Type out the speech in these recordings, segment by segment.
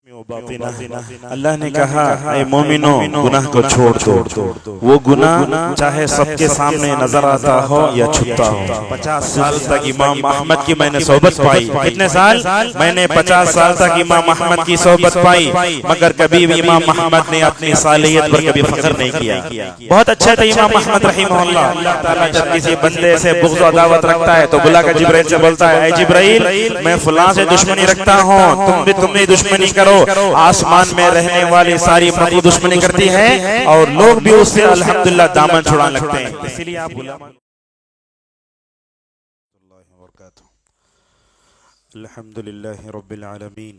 اللہ نے کہا اے مومنو گناہ کو چھوڑ دو، وہ گناہ چاہے سب کے سامنے نظر آتا ہو یا چھپتا ہو۔ 50 سال تک امام احمد کی میں نے صحبت پائی۔ کتنے سال؟ میں نے 50 سال تک امام احمد کی صحبت پائی، مگر کبھی بھی امام احمد نے اپنی صالحیت پر کبھی فخر نہیں کیا۔ بہت اچھا تھا امام احمد رحمہ اللہ۔ اللہ تعالیٰ جب کسی بندے سے بغض و عداوت رکھتا ہے تو بلا کر جبرائیل سے بولتا ہے اے جبرائیل میں فلاں سے دشمنی رکھتا ہوں، تم بھی دشمنی کرو۔ آسمان میں رہنے والی ساری مخلوق دشمنی کرتی ہے اور لوگ بھی اس سے الحمدللہ دامن چھڑانے لگتے ہیں۔ اسی لیے آپ الحمدللہ رب العالمین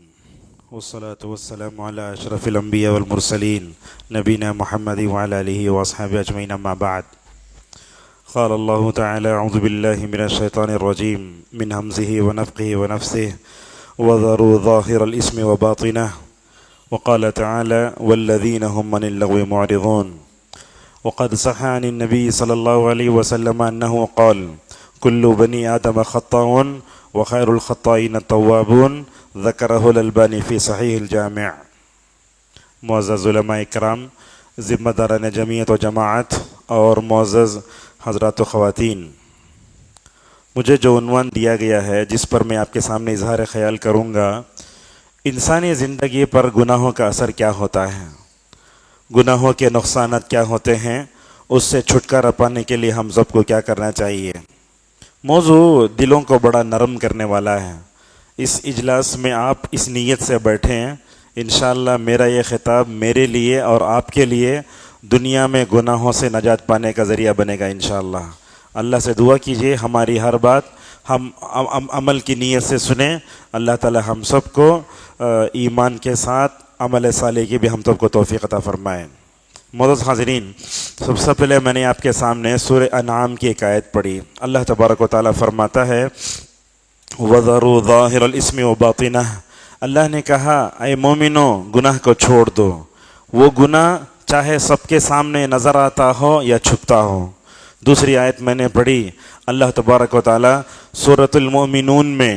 والصلاة والسلام علی اشرف الانبیاء والمرسلین نبینا محمد وعلی آلہ واصحابہ اجمعین، اما بعد۔ قال اللہ تعالی اعوذ باللہ من الشیطان الرجیم من ہمزہ ونفخہ ونفثہ وذروا ظاہر الاسم وباطنہ، وقال تعالى والذين هم من اللغو معرضون۔ وقد صح عن النبي صلى الله عليه وسلم أنه قال كل بني آدم خطاء وخير الخطائين التوابون، ذكره الألباني في صحيح الجامع۔ معزز علماء اکرام، ذمہ داران جمعیت و جماعت اور معزز حضرات و خواتین، مجھے جو عنوان دیا گیا ہے جس پر میں آپ کے سامنے اظہار خیال کروں گا، انسانی زندگی پر گناہوں کا اثر کیا ہوتا ہے، گناہوں کے نقصانات کیا ہوتے ہیں، اس سے چھٹکارا پانے کے لیے ہم سب کو کیا کرنا چاہیے۔ موضوع دلوں کو بڑا نرم کرنے والا ہے۔ اس اجلاس میں آپ اس نیت سے بیٹھے ہیں، انشاءاللہ میرا یہ خطاب میرے لیے اور آپ کے لیے دنیا میں گناہوں سے نجات پانے کا ذریعہ بنے گا انشاءاللہ۔ اللہ سے دعا کیجئے ہماری ہر بات ہم عمل کی نیت سے سنیں، اللہ تعالی ہم سب کو ایمان کے ساتھ عمل صالح کی بھی ہم سب کو توفیق عطا فرمائے۔ معزز حاضرین، سب سے پہلے میں نے آپ کے سامنے سورہ انعام کی ایک آیت پڑھی۔ اللہ تبارک و تعالی فرماتا ہے وَذَرُوا ظَاهِرَ الْإِسْمِ وَبَاطِنَهُ، اللہ نے کہا اے مومنو گناہ کو چھوڑ دو، وہ گناہ چاہے سب کے سامنے نظر آتا ہو یا چھپتا ہو۔ دوسری آیت میں نے پڑھی، اللہ تبارک و تعالی سورۃ المؤمنون میں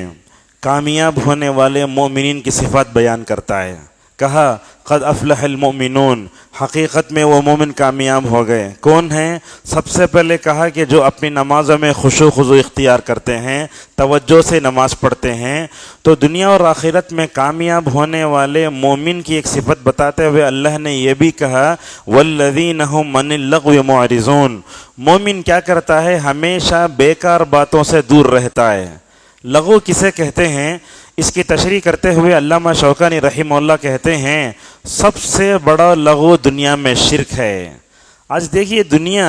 کامیاب ہونے والے مومنین کی صفات بیان کرتا ہے۔ کہا قد افلح المؤمنون، حقیقت میں وہ مومن کامیاب ہو گئے۔ کون ہیں؟ سب سے پہلے کہا کہ جو اپنی نمازوں میں خشوع خضوع اختیار کرتے ہیں، توجہ سے نماز پڑھتے ہیں۔ تو دنیا اور آخرت میں کامیاب ہونے والے مومن کی ایک صفت بتاتے ہوئے اللہ نے یہ بھی کہا والذین هم من اللغو معرضون، مومن کیا کرتا ہے؟ ہمیشہ بیکار باتوں سے دور رہتا ہے۔ لغو کسے کہتے ہیں؟ اس کی تشریح کرتے ہوئے علامہ شوکانی رحمہ اللہ کہتے ہیں سب سے بڑا لغو دنیا میں شرک ہے۔ آج دیکھیے دنیا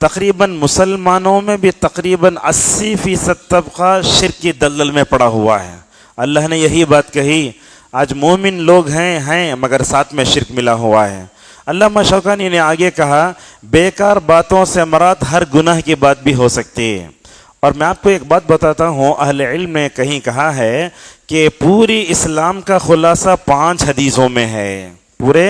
تقریباً مسلمانوں میں بھی تقریباً 80% طبقہ شرک کی دلدل میں پڑا ہوا ہے۔ اللہ نے یہی بات کہی، آج مومن لوگ ہیں مگر ساتھ میں شرک ملا ہوا ہے۔ علامہ شوکانی نے آگے کہا بیکار باتوں سے مراد ہر گناہ کی بات بھی ہو سکتی ہے۔ اور میں آپ کو ایک بات بتاتا ہوں، اہل علم نے کہیں کہا ہے کہ پوری اسلام کا خلاصہ 5 حدیثوں میں ہے۔ پورے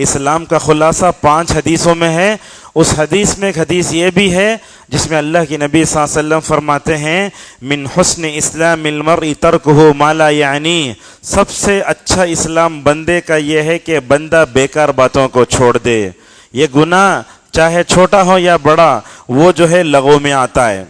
اسلام کا خلاصہ 5 حدیثوں میں ہے۔ اس حدیث میں ایک حدیث یہ بھی ہے جس میں اللہ کے نبی صلی اللہ علیہ وسلم فرماتے ہیں من حسن اسلام المرء ترکہ ما لا یعنی، سب سے اچھا اسلام بندے کا یہ ہے کہ بندہ بیکار باتوں کو چھوڑ دے۔ یہ گناہ چاہے چھوٹا ہو یا بڑا وہ جو ہے لغو میں آتا ہے۔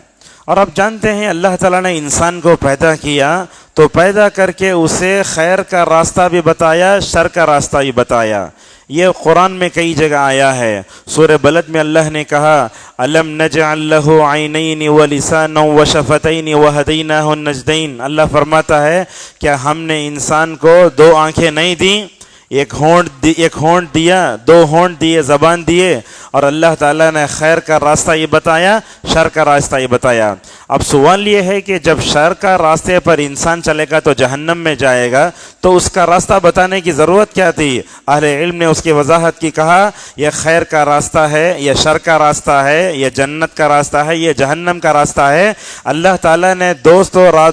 اور آپ جانتے ہیں اللہ تعالیٰ نے انسان کو پیدا کیا تو پیدا کر کے اسے خیر کا راستہ بھی بتایا، شر کا راستہ بھی بتایا۔ یہ قرآن میں کئی جگہ آیا ہے۔ سورہ بلد میں اللہ نے کہا الم نجعل لہ عینین ولسانا وشفتین وہدیناہ النجدین، اللہ فرماتا ہے کیا ہم نے انسان کو 2 آنکھیں نہیں دیں، ایک ہونٹ دیا، 2 ہونٹ دیے، زبان دیے، اور اللہ تعالیٰ نے خیر کا راستہ یہ بتایا، شر کا راستہ یہ بتایا۔ اب سوال یہ ہے کہ جب شر کا راستے پر انسان چلے گا تو جہنم میں جائے گا، تو اس کا راستہ بتانے کی ضرورت کیا تھی؟ اہل علم نے اس کی وضاحت کی، کہا یہ خیر کا راستہ ہے، یہ شر کا راستہ ہے، یہ جنت کا راستہ ہے، یہ جہنم کا راستہ ہے۔ اللہ تعالیٰ نے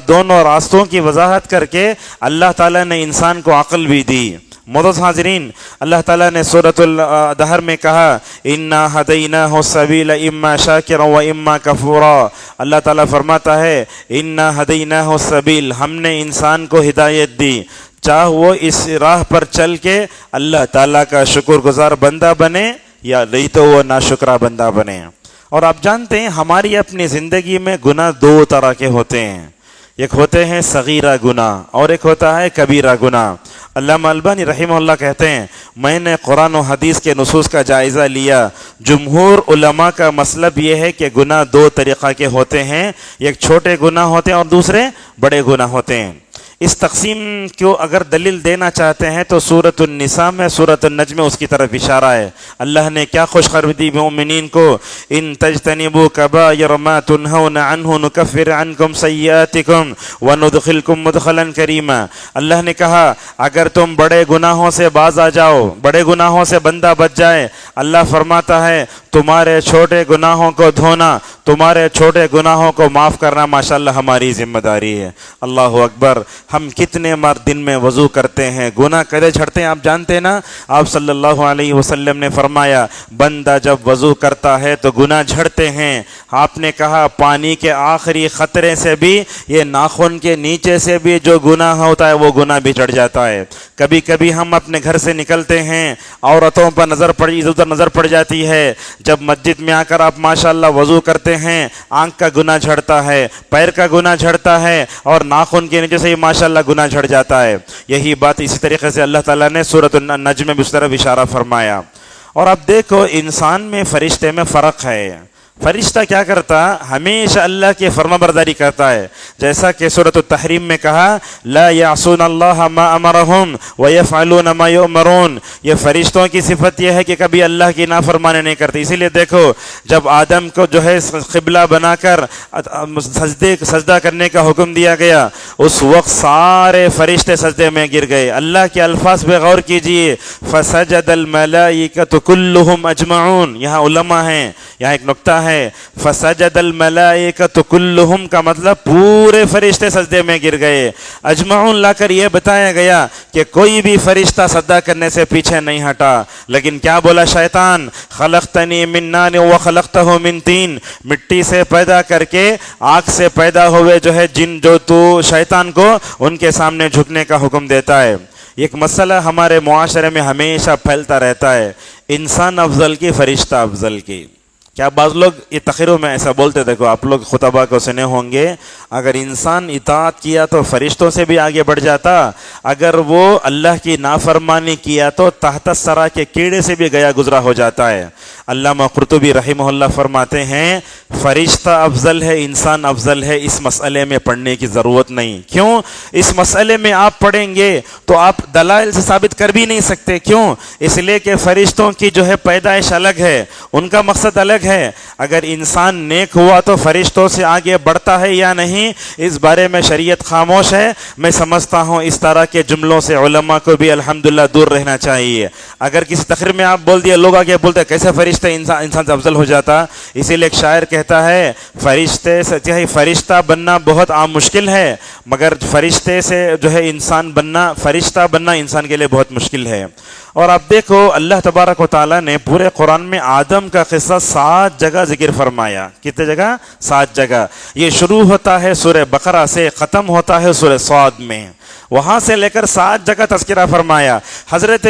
دونوں راستوں کی وضاحت کر کے اللہ تعالیٰ نے انسان کو عقل بھی دی۔ معزز حاضرین، اللہ تعالیٰ نے سورۃ الدہر میں کہا انا ہدیناہ السبیل اما شاکرا و اما کفورا، اللہ تعالیٰ فرماتا ہے انا ہدیناہ السبیل، ہم نے انسان کو ہدایت دی، چاہے وہ اس راہ پر چل کے اللہ تعالیٰ کا شکر گزار بندہ بنے یا نہیں تو وہ ناشکرہ بندہ بنے۔ اور آپ جانتے ہیں ہماری اپنی زندگی میں گناہ دو طرح کے ہوتے ہیں، ایک ہوتے ہیں صغیرہ گناہ اور ایک ہوتا ہے کبیرہ گناہ۔ علامہ البانی رحمہ اللہ کہتے ہیں میں نے قرآن و حدیث کے نصوص کا جائزہ لیا، جمہور علماء کا مطلب یہ ہے کہ گناہ دو طریقہ کے ہوتے ہیں، ایک چھوٹے گناہ ہوتے ہیں اور دوسرے بڑے گناہ ہوتے ہیں۔ اس تقسیم کو اگر دلیل دینا چاہتے ہیں تو سورۃ النساء میں سورۃ النجم میں اس کی طرف اشارہ ہے۔ اللہ نے کیا خوشخبری دی مومنین کو، ان تجتنبوا کبائر ما تنہون عنہ نکفر عنکم سیئاتکم وندخلکم مدخلا کریما۔ اللہ نے کہا اگر تم بڑے گناہوں سے باز آ جاؤ، بڑے گناہوں سے بندہ بچ جائے، اللہ فرماتا ہے تمہارے چھوٹے گناہوں کو دھونا، تمہارے چھوٹے گناہوں کو معاف کرنا ماشاءاللہ ہماری ذمہ داری ہے۔ اللہ اکبر۔ ہم کتنے بار دن میں وضو کرتے ہیں، گناہ کرے چھڑتے ہیں، آپ جانتے ہیں نا، آپ صلی اللہ علیہ وسلم نے فرمایا بندہ جب وضو کرتا ہے تو گناہ جھڑتے ہیں۔ آپ نے کہا پانی کے آخری قطرے سے بھی، یہ ناخن کے نیچے سے بھی جو گناہ ہوتا ہے وہ گناہ بھی چڑھ جاتا ہے۔ کبھی کبھی ہم اپنے گھر سے نکلتے ہیں، عورتوں پر ادھر نظر پڑ جاتی ہے، جب مسجد میں آ کر آپ ماشاءاللہ وضو کرتے ہیں، آنکھ کا گناہ جھڑتا ہے، پیر کا گناہ جھڑتا ہے اور ناخن کے نیچے سے ہی ماشاءاللہ گناہ جھڑ جاتا ہے۔ یہی بات اسی طریقے سے اللہ تعالیٰ نے سورۃ النجم میں بھی اس طرف اشارہ فرمایا۔ اور اب دیکھو انسان میں فرشتے میں فرق ہے۔ فرشتہ کیا کرتا؟ ہمیشہ اللہ کی فرما برداری کرتا ہے، جیسا کہ سورۃ التحریم میں کہا لا یعصون اللہ ما امرہم ویفعلون ما یؤمرون۔ یہ فرشتوں کی صفت یہ ہے کہ کبھی اللہ کی نافرمانی نہیں کرتے۔ اسی لیے دیکھو جب آدم کو جو ہے قبلہ بنا کر سجدہ کرنے کا حکم دیا گیا، اس وقت سارے فرشتے سجدے میں گر گئے۔ اللہ کے الفاظ پہ غور کیجئے، فسجد الملائکۃ کلہم اجمعون۔ یہاں علماء ہیں، یہاں ایک نکتہ ہے، فسجد الملائکۃ کلہم کا مطلب پورے فرشتے سجدے میں گر گئے۔ اجمعون لا کر یہ بتایا گیا کہ کوئی بھی فرشتہ سجدہ کرنے سے پیچھے نہیں ہٹا۔ لیکن کیا بولا شیطان؟ خلقتنی من نار وخلقتہ من طین۔ مٹی سے پیدا کر کے آگ سے پیدا ہوئے جو ہے جن جو تو شیطان کو ان کے سامنے جھکنے کا حکم دیتا ہے۔ ایک مسئلہ ہمارے معاشرے میں ہمیشہ پھیلتا رہتا ہے، انسان افضل کی فرشتہ افضل کی۔ کیا بعض لوگ یہ تقریروں میں ایسا بولتے، دیکھو آپ لوگ خطبہ کو سنے ہوں گے، اگر انسان اطاعت کیا تو فرشتوں سے بھی آگے بڑھ جاتا، اگر وہ اللہ کی نافرمانی کیا تو تحت الثری کے کیڑے سے بھی گیا گزرا ہو جاتا ہے۔ علامہ قرطبی رحمہ اللہ فرماتے ہیں فرشتہ افضل ہے، انسان افضل ہے، اس مسئلے میں پڑھنے کی ضرورت نہیں۔ کیوں؟ اس مسئلے میں آپ پڑھیں گے تو آپ دلائل سے ثابت کر بھی نہیں سکتے۔ کیوں؟ اس لیے کہ فرشتوں کی جو ہے پیدائش الگ ہے، ان کا مقصد الگ ہے۔ اگر انسان نیک ہوا تو فرشتوں سے آگے بڑھتا ہے یا نہیں، اس بارے میں شریعت خاموش ہے۔ میں سمجھتا ہوں اس طرح کے جملوں سے علماء کو بھی الحمدللہ دور رہنا چاہیے۔ اگر کسی تقریر میں آپ بول دیے، لوگ آگے بولتے کیسے فرشتہ انسان سے افضل ہو جاتا؟ اسی لیے ایک شاعر کہتا ہے فرشتہ بننا بہت عام مشکل ہے، مگر فرشتے سے جو ہے انسان بننا، فرشتہ بننا انسان کے لیے بہت مشکل ہے۔ اور اب دیکھو اللہ تبارک و تعالیٰ نے پورے قرآن میں آدم کا قصہ 7 جگہ ذکر فرمایا۔ کتنے جگہ؟ 7 جگہ۔ یہ شروع ہوتا ہے سورہ بقرہ سے، ختم ہوتا ہے سورہ صاد میں، وہاں سے لے کر 7 جگہ تذکرہ فرمایا۔ حضرت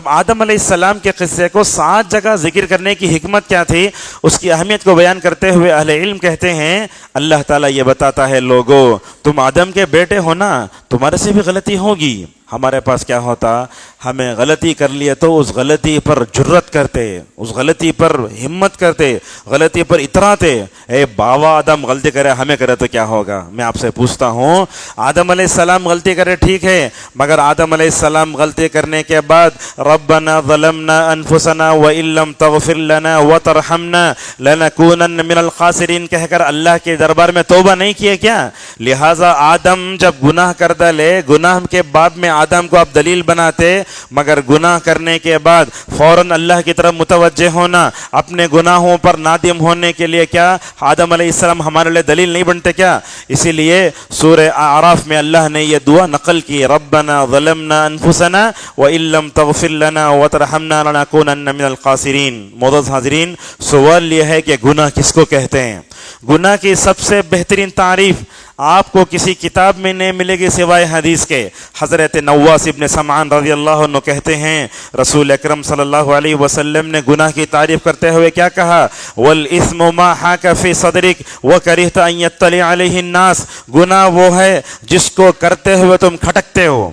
آدم علیہ السلام کے قصے کو 7 جگہ ذکر کرنے کی حکمت کیا تھی، اس کی اہمیت کو بیان کرتے ہوئے اہل علم کہتے ہیں اللہ تعالیٰ یہ بتاتا ہے لوگو تم آدم کے بیٹے ہو نا، تمہارے سے بھی غلطی ہوگی۔ ہمارے پاس کیا ہوتا، ہمیں غلطی کر لیے تو اس غلطی پر جرت کرتے، اس غلطی پر ہمت کرتے، غلطی پر اتراتے، اے باوا آدم غلطی کرے ہمیں کرے تو کیا ہوگا۔ میں آپ سے پوچھتا ہوں آدم علیہ السلام غلطی کرے ٹھیک ہے، مگر آدم علیہ السلام غلطی کرنے کے بعد ربنا ظلمنا انفسنا وان لم تغفر لنا وترحمنا لنکونن من الخاسرین کہہ کر اللہ کے دربار میں توبہ نہیں کیے کیا؟ لہٰذا آدم جب گناہ کر ڈالے، گناہ کے بعد میں آدم کو آپ دلیل بناتے، مگر گناہ کرنے کے بعد فوراً اللہ کی طرف متوجہ ہونا، اپنے گناہوں پر نادم ہونے کے لیے کیا آدم علیہ السلام ہمارے لیے دلیل نہیں بنتے کیا؟ اسی لیے سورہ اعراف میں اللہ نے یہ دعا نقل کی، ربنا ظلمنا انفسنا وان لم تغفر لنا وترحمنا لنکونن من الخاسرین۔ معزز حاضرین، سوال یہ ہے کہ گناہ کس کو کہتے ہیں؟ گناہ کی سب سے بہترین تعریف آپ کو کسی کتاب میں نہیں ملے گی سوائے حدیث کے۔ حضرت نواس ابن سمعان رضی اللہ عنہ کہتے ہیں رسول اکرم صلی اللہ علیہ وسلم نے گناہ کی تعریف کرتے ہوئے کیا کہا؟ والاسم ما حاک فی صدرک وکرہت ان یطلع علیہ الناس، گناہ وہ ہے جس کو کرتے ہوئے تم کھٹکتے ہو۔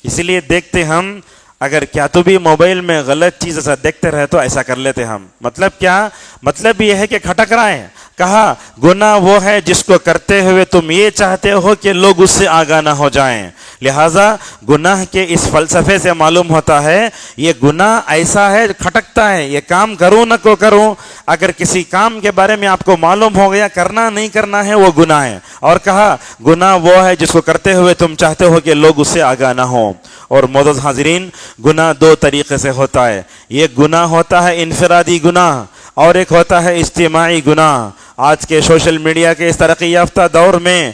اس لیے دیکھتے ہم اگر کیا تو بھی موبائل میں غلط چیز ایسا دیکھتے رہے تو ایسا کر لیتے ہم، مطلب کیا؟ مطلب یہ ہے کہ کھٹک رہا ہے۔ کہا گناہ وہ ہے جس کو کرتے ہوئے تم یہ چاہتے ہو کہ لوگ اس سے آگاہ نہ ہو جائیں۔ لہٰذا گناہ کے اس فلسفے سے معلوم ہوتا ہے یہ گناہ ایسا ہے، کھٹکتا ہے، یہ کام کروں نہ کو کروں، اگر کسی کام کے بارے میں آپ کو معلوم ہو گیا کرنا نہیں کرنا ہے وہ گناہ ہے۔ اور کہا گناہ وہ ہے جس کو کرتے ہوئے تم چاہتے ہو کہ لوگ اس سے آگاہ نہ ہوں۔ اور معزز حاضرین، گناہ دو طریقے سے ہوتا ہے، ایک گناہ ہوتا ہے انفرادی گناہ اور ایک ہوتا ہے اجتماعی گناہ۔ آج کے سوشل میڈیا کے اس ترقی یافتہ دور میں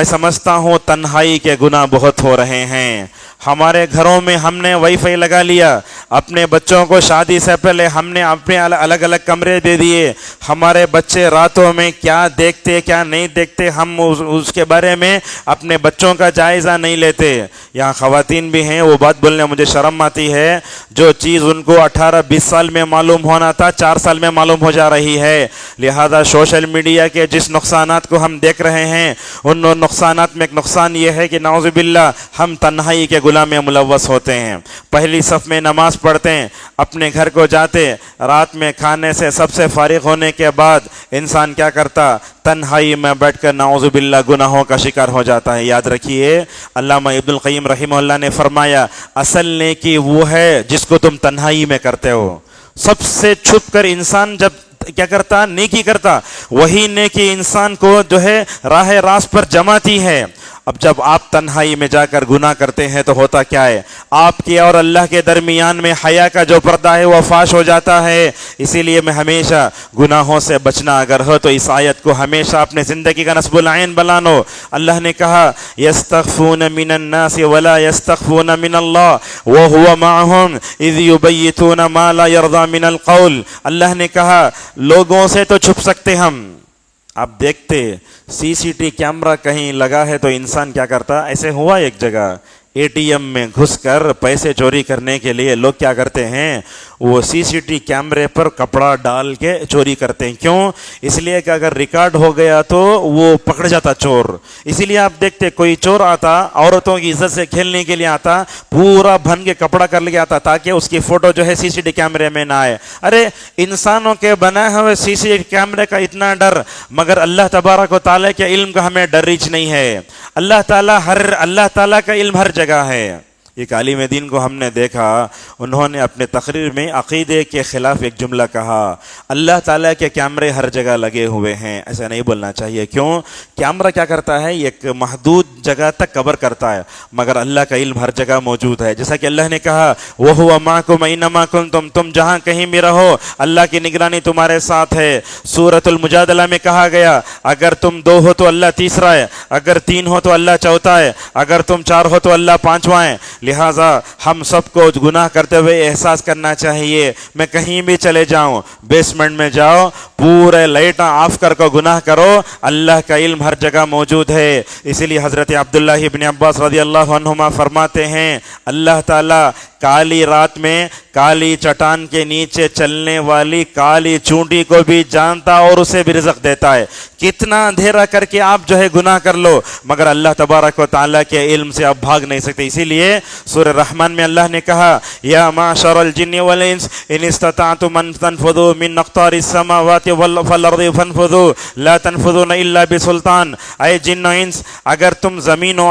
سمجھتا ہوں تنہائی کے گناہ بہت ہو رہے ہیں۔ ہمارے گھروں میں ہم نے وائی فائی لگا لیا، اپنے بچوں کو شادی سے پہلے ہم نے اپنے الگ الگ کمرے دے دیے، ہمارے بچے راتوں میں کیا دیکھتے کیا نہیں دیکھتے ہم اس کے بارے میں اپنے بچوں کا جائزہ نہیں لیتے۔ یہاں خواتین بھی ہیں، وہ بات بولنے مجھے شرم آتی ہے، جو چیز ان کو 18-20 سال میں معلوم ہونا تھا 4 سال میں معلوم ہو جا رہی ہے۔ لہذا سوشل میڈیا کے جس نقصانات کو ہم دیکھ رہے ہیں ان نقصانات میں ایک نقصان یہ ہے کہ نعوذ باللہ ہم تنہائی کے گناہ میں ملوث ہوتے ہیں۔ پہلی صف میں نماز پڑھتے ہیں، اپنے گھر کو جاتے، رات میں کھانے سے سب سے فارغ ہونے کے بعد انسان کیا کرتا؟ تنہائی میں بیٹھ کر نعوذ باللہ گناہوں کا شکار ہو جاتا ہے۔ یاد رکھیے علامہ ابن القیم رحمہ اللہ نے فرمایا اصل نیکی وہ ہے جس کو تم تنہائی میں کرتے ہو۔ سب سے چھپ کر انسان جب کیا کرتا؟ نیکی کرتا، وہی نیکی انسان کو جو ہے راہ راست پر جماتی ہے۔ اب جب آپ تنہائی میں جا کر گناہ کرتے ہیں تو ہوتا کیا ہے؟ آپ کے اور اللہ کے درمیان میں حیا کا جو پردہ ہے وہ فاش ہو جاتا ہے۔ اسی لیے میں ہمیشہ گناہوں سے بچنا اگر ہو تو اس آیت کو ہمیشہ اپنے زندگی کا نصب العین بنانو۔ اللہ نے کہا یستخفون من الناس ولا یستخفون من اللہ وهو معهم اذ یبیتون ما لا یرضى من القول۔ اللہ نے کہا لوگوں سے تو چھپ سکتے ہم، آپ دیکھتے سی سی ٹی کیمرہ کہیں لگا ہے تو انسان کیا کرتا؟ ایسے ہوا ایک جگہ اے ٹی ایم میں گھس کر پیسے چوری کرنے کے لیے لوگ کیا کرتے ہیں؟ وہ سی سی ٹی کیمرے پر کپڑا ڈال کے چوری کرتے ہیں۔ کیوں؟ اس لیے کہ اگر ریکارڈ ہو گیا تو وہ پکڑ جاتا چور۔ اسی لیے آپ دیکھتے کوئی چور آتا عورتوں کی عزت سے کھیلنے کے لیے آتا، پورا بھن کے کپڑا کر لے آتا تاکہ اس کی فوٹو جو ہے سی سی ٹی کیمرے میں نہ آئے۔ ارے انسانوں کے بنائے ہوئے سی سی ٹی کیمرے کا اتنا ڈر، مگر اللہ تبارک و تعالیٰ کے علم کا ہمیں ڈر ریچ نہیں ہے۔ اللہ تعالیٰ کا علم ہر جگہ ہے۔ ایک عالم دین کو ہم نے دیکھا، انہوں نے اپنے تقریر میں عقیدے کے خلاف ایک جملہ کہا، اللہ تعالیٰ کے کیمرے ہر جگہ لگے ہوئے ہیں۔ ایسا نہیں بولنا چاہیے۔ کیوں؟ کیمرہ کیا کرتا ہے؟ ایک محدود جگہ تک کور کرتا ہے، مگر اللہ کا علم ہر جگہ موجود ہے۔ جیسا کہ اللہ نے کہا وَهُوَ مَعَكُمْ أَيْنَمَا كُنْتُمْ، تم جہاں کہیں بھی رہو اللہ کی نگرانی تمہارے ساتھ ہے۔ سورۃ المجادلہ میں کہا گیا اگر تم 2 ہو تو اللہ تیسرا ہے، اگر 3 ہو تو اللہ چوتھا ہے، اگر تم 4 ہو تو اللہ 5واں ہے۔ لہٰذا ہم سب کو گناہ کرتے ہوئے احساس کرنا چاہیے، میں کہیں بھی چلے جاؤں، بیسمنٹ میں جاؤ، پورے لائٹاں آف کر کو گناہ کرو، اللہ کا علم ہر جگہ موجود ہے۔ اسی لیے حضرت عبداللہ ابن عباس رضی اللہ عنہما فرماتے ہیں اللہ تعالیٰ کالی رات میں کالی چٹان کے نیچے چلنے والی کالی چونٹی کو بھی جانتا اور اسے بھی رزق دیتا ہے۔ کتنا اندھیرا کر کے آپ جو ہے گناہ کر لو، مگر اللہ تبارک و تعالیٰ کے علم سے آپ بھاگ نہیں سکتے۔ اسی لیے سورہ رحمان میں اللہ نے کہا یا معشر الجن والانس ان استطعتم ان تنفذوا من اقطار السماوات والارض فانفذوا لا تنفذون الا بسلطان۔ اے جن و انس، اگر تم زمین و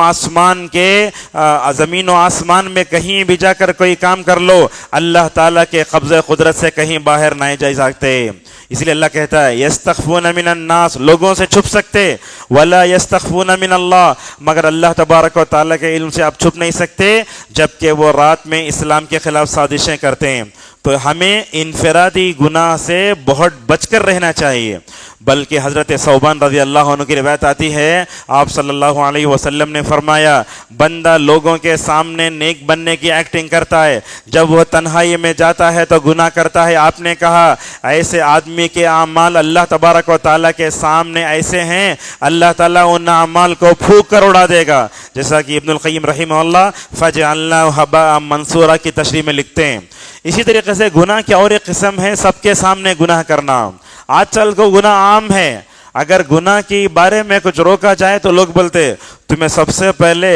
آسمان میں کہیں بھی جا کر کوئی کام کر لو، اللہ تعالیٰ کے قبضہ قدرت سے کہیں باہر نہیں جا سکتے۔ اس لیے اللہ کہتا ہے یستخفون من الناس، لوگوں سے چھپ سکتے، ولا یستخفون من اللہ، مگر اللہ تبارک و تعالیٰ کے علم سے آپ چھپ نہیں سکتے، جبکہ وہ رات میں اسلام کے خلاف سازشیں کرتے ہیں۔ تو ہمیں انفرادی گناہ سے بہت بچ کر رہنا چاہیے. بلکہ حضرت ثوبان رضی اللہ عنہ کی روایت آتی ہے, آپ صلی اللہ علیہ وسلم نے فرمایا, بندہ لوگوں کے سامنے نیک بننے کی ایکٹنگ کرتا ہے, جب وہ تنہائی میں جاتا ہے تو گناہ کرتا ہے. آپ نے کہا ایسے آدمی کے اعمال اللہ تبارک و تعالیٰ کے سامنے ایسے ہیں, اللہ تعالیٰ ان اعمال کو پھونک کر اڑا دے گا. جیسا کہ ابن القیم رحمہ اللہ فجعلناہ ھباء منثورا کی تشریح میں لکھتے ہیں. اسی طریقے سے گناہ کی اور ایک قسم ہے سب کے سامنے گناہ کرنا. آج کل کو گناہ عام ہے. اگر گناہ کے بارے میں کچھ روکا جائے تو لوگ بولتے تمہیں سب سے پہلے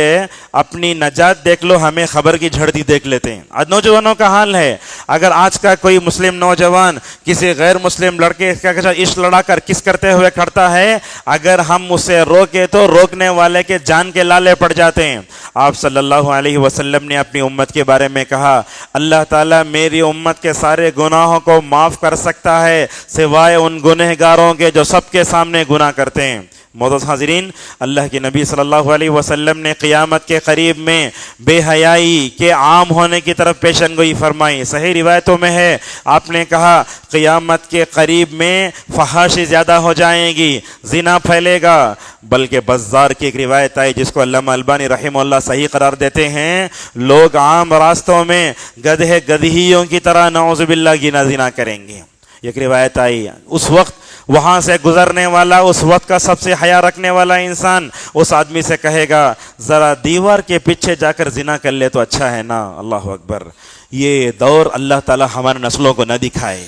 اپنی نجات دیکھ لو, ہمیں خبر کی جھڑتی دیکھ لیتے ہیں. آج نوجوانوں کا حال ہے, اگر آج کا کوئی مسلم نوجوان کسی غیر مسلم لڑکے کا عشق لڑا کر کس کرتے ہوئے کھڑتا ہے, اگر ہم اسے روکے تو روکنے والے کے جان کے لالے پڑ جاتے ہیں. آپ صلی اللہ علیہ وسلم نے اپنی امت کے بارے میں کہا, اللہ تعالیٰ میری امت کے سارے گناہوں کو معاف کر سکتا ہے سوائے ان گنہگاروں کے جو سب کے سامنے گناہ کرتے ہیں. معزز حاضرین, اللہ کے نبی صلی اللہ علیہ وسلم نے قیامت کے قریب میں بے حیائی کے عام ہونے کی طرف پیشن گوئی فرمائی. صحیح روایتوں میں ہے, آپ نے کہا قیامت کے قریب میں فحاشی زیادہ ہو جائیں گی, زنا پھیلے گا. بلکہ بزار کی ایک روایت آئی جس کو علامہ البانی رحمہ اللہ صحیح قرار دیتے ہیں, لوگ عام راستوں میں گدھے گدھیوں کی طرح نعوذ باللہ گنا زنا کریں گے. ایک روایت آئی, اس وقت وہاں سے گزرنے والا, اس وقت کا سب سے حیا رکھنے والا انسان اس آدمی سے کہے گا ذرا دیوار کے پیچھے جا کر زنا کر لے تو اچھا ہے نا. اللہ اکبر. یہ دور اللہ تعالی ہمارے نسلوں کو نہ دکھائے.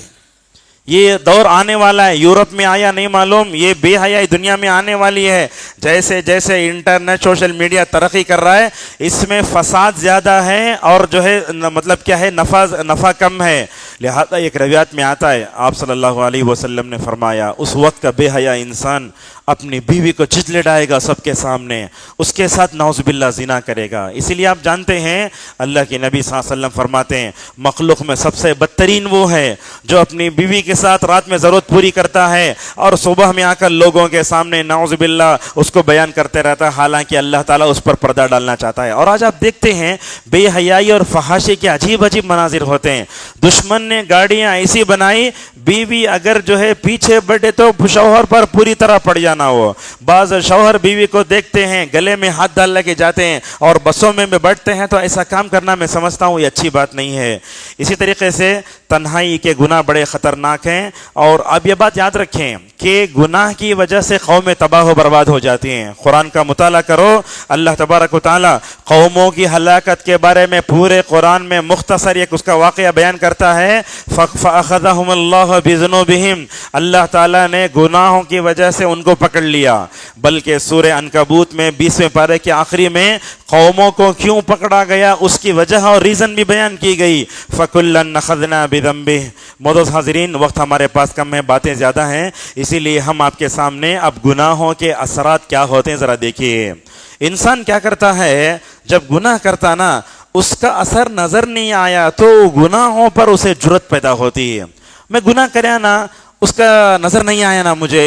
یہ دور آنے والا ہے, یورپ میں آیا نہیں معلوم, یہ بے حیائی دنیا میں آنے والی ہے. جیسے جیسے انٹرنیٹ سوشل میڈیا ترقی کر رہا ہے, اس میں فساد زیادہ ہے اور جو ہے مطلب کیا ہے نفع کم ہے. لہذا ایک روایت میں آتا ہے, آپ صلی اللہ علیہ وسلم نے فرمایا اس وقت کا بے حیا انسان اپنی بیوی کو چچلے ڈائے گا سب کے سامنے, اس کے ساتھ نعوذ باللہ زنا کرے گا. اسی لیے آپ جانتے ہیں اللہ کے نبی صلی اللہ علیہ وسلم فرماتے ہیں مخلوق میں سب سے بدترین وہ ہے جو اپنی بیوی کے ساتھ رات میں ضرورت پوری کرتا ہے اور صبح میں آ کر لوگوں کے سامنے نعوذ باللہ اس کو بیان کرتے رہتا ہے, حالانکہ اللہ تعالیٰ اس پر پردہ ڈالنا چاہتا ہے. اور آج آپ دیکھتے ہیں بے حیائی اور فحاشی کے عجیب عجیب مناظر ہوتے ہیں. دشمن نے گاڑیاں ایسی بنائی, بیوی اگر جو ہے پیچھے بیٹھے تو شوہر پر پوری طرح پڑ جانا ہو. بعض شوہر بیوی کو دیکھتے ہیں گلے میں ہاتھ ڈال لے کے جاتے ہیں اور بسوں میں بیٹھتے ہیں, تو ایسا کام کرنا میں سمجھتا ہوں یہ اچھی بات نہیں ہے. اسی طریقے سے تنہائی کے گناہ بڑے خطرناک ہیں. اور اب یہ بات یاد رکھیں کہ گناہ کی وجہ سے قومیں تباہ و برباد ہو جاتی ہیں. قرآن کا مطالعہ کرو, اللہ تبارک و تعالی قوموں کی ہلاکت کے بارے میں پورے قرآن میں مختصر ایک اس کا واقعہ بیان کرتا ہے. فَأَخَذَهُمُ اللَّهُ بِذُنُوبِهِمْ, اللہ تعالیٰ نے گناہوں کی وجہ سے ان کو پکڑ لیا. بلکہ سورہ عنکبوت میں 20ویں پارے کے آخری میں قوموں کو کیوں پکڑا گیا اس کی وجہ اور ریزن بھی بیان کی گئی. فَكُلًّا أَخَذْنَا بِذَنبِهِ. معزز حاضرین, وقت ہمارے پاس کم ہے, باتیں زیادہ ہیں, اسی لیے ہم آپ کے سامنے اب گناہوں کے اثرات کیا ہوتے ہیں ذرا دیکھیے. انسان کیا کرتا ہے جب گناہ کرتا نا, اس کا اثر نظر نہیں آیا تو گناہوں پر اسے جرت پیدا ہوتی ہے. میں گناہ کریا نا, اس کا نظر نہیں آیا نا مجھے,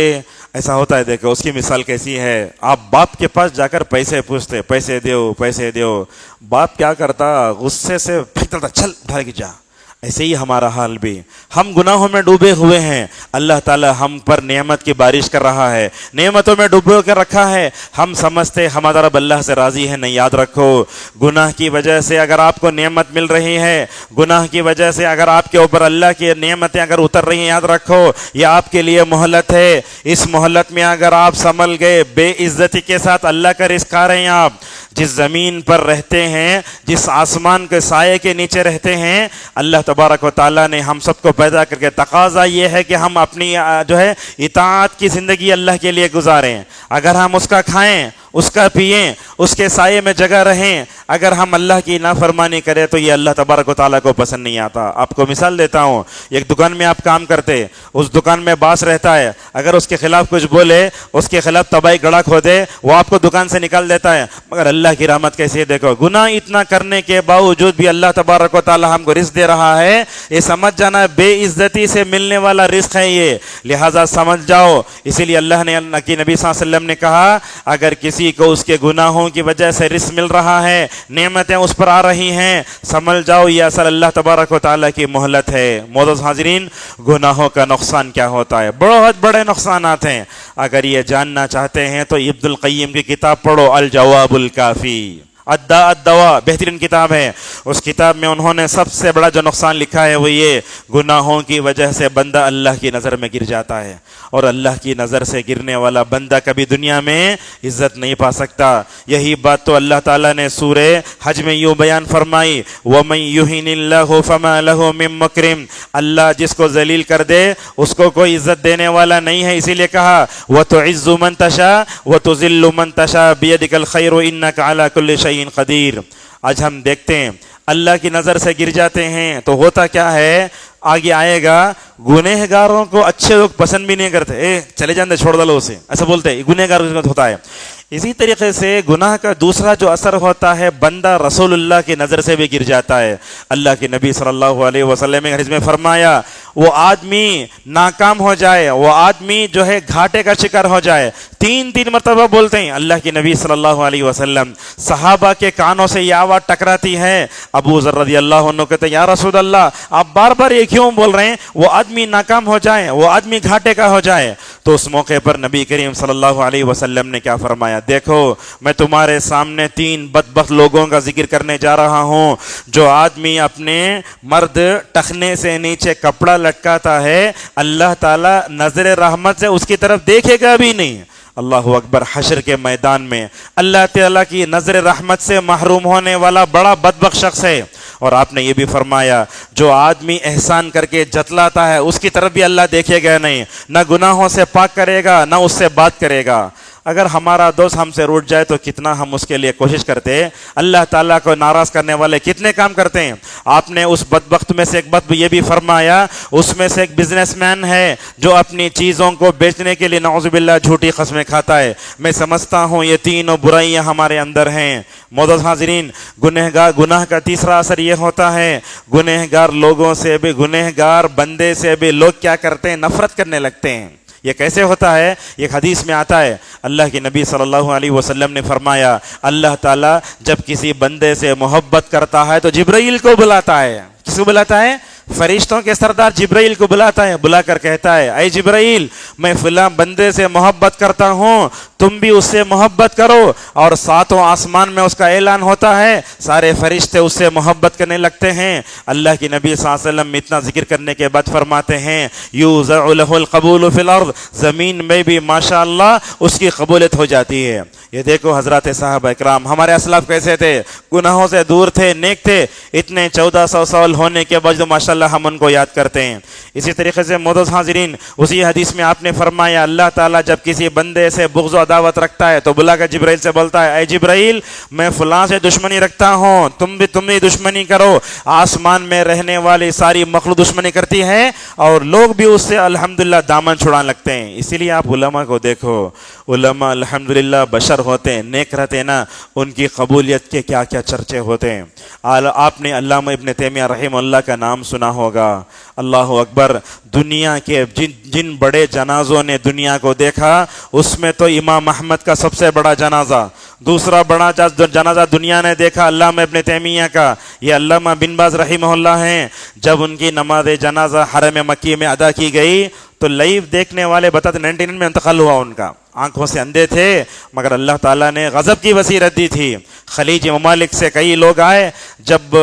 ایسا ہوتا ہے. دیکھو اس کی مثال کیسی ہے. آپ باپ کے پاس جا کر پیسے پوچھتے, پیسے دیو پیسے دیو, باپ کیا کرتا غصے سے پھینکتا تھا, چل اٹھا کے جا. ایسے ہی ہمارا حال بھی, ہم گناہوں میں ڈوبے ہوئے ہیں. اللہ تعالی ہم پر نعمت کی بارش کر رہا ہے, نعمتوں میں ڈوبو کر رکھا ہے. ہم سمجھتے ہمارا رب اللہ سے راضی ہے. نہیں, یاد رکھو گناہ کی وجہ سے اگر آپ کو نعمت مل رہی ہے, گناہ کی وجہ سے اگر آپ کے اوپر اللہ کی نعمتیں اگر اتر رہی ہیں, یاد رکھو یہ آپ کے لیے مہلت ہے. اس مہلت میں اگر آپ سنبھل گئے, بے عزتی کے ساتھ اللہ کا رزق کھا رہے ہیں. آپ جس زمین پر رہتے ہیں, جس آسمان کے سائے کے نیچے رہتے ہیں, اللہ تبارک و تعالیٰ نے ہم سب کو پیدا کر کے تقاضا یہ ہے کہ ہم اپنی جو ہے اطاعت کی زندگی اللہ کے لیے گزاریں. اگر ہم اس کا کھائیں, اس کا پئیں, اس کے سائے میں جگہ رہیں, اگر ہم اللہ کی نافرمانی کریں تو یہ اللہ تبارک و تعالیٰ کو پسند نہیں آتا. آپ کو مثال دیتا ہوں, ایک دکان میں آپ کام کرتے, اس دکان میں باس رہتا ہے, اگر اس کے خلاف کچھ بولے, اس کے خلاف تباہی گڑا کھو دے, وہ آپ کو دکان سے نکال دیتا ہے. مگر اللہ کی رحمت کیسی ہے, دیکھو گناہ اتنا کرنے کے باوجود بھی اللہ تبارک و تعالیٰ ہم کو رزق دے رہا ہے. یہ سمجھ جانا بے عزتی سے ملنے والا رزق ہے یہ, لہٰذا سمجھ جاؤ. اسی لیے اللہ نے اللہ کی نبی صلی اللہ علیہ وسلم نے کہا اگر کسی کسی کو اس کے گناہوں کی وجہ سے رزق مل رہا ہے، نعمتیں اس پر آ رہی ہیں، سمجھ جاؤ یہ اصل اللہ تبارک و تعالیٰ کی مہلت ہے۔ معزز حاضرین، گناہوں کا نقصان کیا ہوتا ہے؟ بہت بڑے نقصانات ہیں۔ اگر یہ جاننا چاہتے ہیں تو ابن القیم کی کتاب پڑھو، الجواب الکافی، الداء الدواء، بہترین کتاب ہے۔ اس کتاب میں انہوں نے سب سے بڑا جو نقصان لکھا ہے وہ یہ، گناہوں کی وجہ سے بندہ اللہ کی نظر میں گر جاتا ہے، اور اللہ کی نظر سے گرنے والا بندہ کبھی دنیا میں عزت نہیں پا سکتا۔ یہی بات تو اللہ تعالیٰ نے سورہ حج میں یوں بیان فرمائی، وَمَن يُهِنِ اللَّهُ فَمَا لَهُ مِن مُّكْرِمٍ، اللہ جس کو ذلیل کر دے اس کو کوئی عزت دینے والا نہیں ہے، اسی لیے کہا وَتُعِزُّ مَن تَشَاءُ وَتُذِلُّ مَن تَشَاءُ بِيَدِكَ الْخَيْرُ إِنَّكَ عَلَى كُلِّ شَيْءٍ قدیر۔ آج ہم دیکھتے ہیں اللہ کی نظر سے گر جاتے ہیں تو ہوتا کیا ہے، آگے آئے گا، گنہگاروں کو اچھے لوگ پسند بھی نہیں کرتے، چلے جاندے، چھوڑ دلو اسے، ایسا بولتے ہیں، گنہگار ہوتا ہے۔ اسی طریقے سے گناہ کا دوسرا جو اثر ہوتا ہے، بندہ رسول اللہ کی نظر سے بھی گر جاتا ہے۔ اللہ کے نبی صلی اللہ علیہ وسلم نے حدیث میں فرمایا، وہ آدمی ناکام ہو جائے، وہ آدمی جو ہے گھاٹے کا شکار ہو جائے، تین مرتبہ بولتے ہیں اللہ کے نبی صلی اللہ علیہ وسلم۔ صحابہ کے کانوں سے یہ آواز ٹکراتی ہے، ابو ذر رضی اللہ عنہ کہتے ہیں یا رسول اللہ آپ بار بار یہ کیوں بول رہے ہیں، وہ آدمی ناکام ہو جائے، وہ آدمی گھاٹے کا ہو جائے۔ تو اس موقع پر نبی کریم صلی اللہ علیہ وسلم نے کیا فرمایا، دیکھو میں تمہارے سامنے تین بدبخت لوگوں کا ذکر کرنے جا رہا ہوں۔ جو آدمی اپنے مرد ٹخنے سے نیچے کپڑا لٹکاتا ہے، اللہ تعالیٰ نظر رحمت سے اس کی طرف دیکھے گا بھی نہیں۔ اللہ اکبر، حشر کے میدان میں اللہ تعالیٰ کی نظر رحمت سے محروم ہونے والا بڑا بدبخت شخص ہے۔ اور آپ نے یہ بھی فرمایا، جو آدمی احسان کر کے جتلاتا ہے اس کی طرف بھی اللہ دیکھے گا نہیں، نہ گناہوں سے پاک کرے گا نہ اس سے بات کرے گا۔ اگر ہمارا دوست ہم سے روٹ جائے تو کتنا ہم اس کے لیے کوشش کرتے ہیں، اللہ تعالیٰ کو ناراض کرنے والے کتنے کام کرتے ہیں۔ آپ نے اس بدبخت میں سے ایک بات یہ بھی فرمایا، اس میں سے ایک بزنس مین ہے جو اپنی چیزوں کو بیچنے کے لیے نعوذ باللہ جھوٹی قسمیں کھاتا ہے۔ میں سمجھتا ہوں یہ تینوں برائیاں ہمارے اندر ہیں۔ معزز حاضرین، گناہ کا تیسرا اثر یہ ہوتا ہے، گنہگار لوگوں سے بھی، گنہگار بندے سے بھی لوگ کیا کرتے ہیں، نفرت کرنے لگتے ہیں۔ یہ کیسے ہوتا ہے؟ ایک حدیث میں آتا ہے، اللہ کے نبی صلی اللہ علیہ وسلم نے فرمایا، اللہ تعالیٰ جب کسی بندے سے محبت کرتا ہے تو جبرائیل کو بلاتا ہے۔ کس کو بلاتا ہے؟ فرشتوں کے سردار جبرائیل کو بلاتا ہے، بلا کر کہتا ہے اے جبرائیل، میں فلاں بندے سے محبت کرتا ہوں، تم بھی اس سے محبت کرو۔ اور ساتوں آسمان میں اس کا اعلان ہوتا ہے، سارے فرشتے اس سے محبت کرنے لگتے ہیں۔ اللہ کی نبی صلی اللہ علیہ وسلم اتنا ذکر کرنے کے بعد فرماتے ہیں، یوزع لہ القبول فی الارض، زمین میں بھی ماشاءاللہ اس کی قبولیت ہو جاتی ہے۔ یہ دیکھو حضرات صحابہ اکرام، ہمارے اسلاف کیسے تھے، گناہوں سے دور تھے، نیک تھے، اتنے 1400 سال ہونے کے بعد ماشاءاللہ ہم ان کو یاد کرتے ہیں۔ اسی طریقے سے معزز حاضرین، اسی حدیث میں آپ نے فرمایا، اللہ تعالیٰ جب کسی بندے سے بغض و عداوت رکھتا ہے تو بلا کر جبرائیل سے بولتا ہے، اے جبرائیل، میں فلاں سے دشمنی رکھتا ہوں، تم بھی دشمنی کرو۔ آسمان میں رہنے والی ساری مخلوق دشمنی کرتی ہے اور لوگ بھی اس سے الحمدللہ دامن چھڑانے لگتے ہیں۔ اسی لیے آپ علماء کو دیکھو، علماء الحمدللہ بشر ہوتے ہیں، نیک رہتے ہیں نا، ان کی قبولیت کے کیا کیا چرچے ہوتے ہیں۔ آپ نے علامہ ابن تیمیہ رحمہ اللہ کا نام سنا ہوگا۔ اللہ اکبر، دنیا کے جن بڑے جنازوں نے دنیا کو دیکھا، اس میں تو امام احمد کا سب سے بڑا جنازہ، دوسرا بڑا جنازہ دنیا نے دیکھا علامہ ابن تیمیہ کا، یہ علامہ بن باز رحمہ اللہ ہیں۔ جب ان کی نماز جنازہ حرم مکی میں ادا کی گئی تو لائیو دیکھنے والے بتاتے 99 میں انتقال ہوا ان کا، آنکھوں سے اندھے تھے، مگر اللہ تعالیٰ نے غضب کی بصیرت دی تھی۔ خلیج ممالک سے کئی لوگ آئے، جب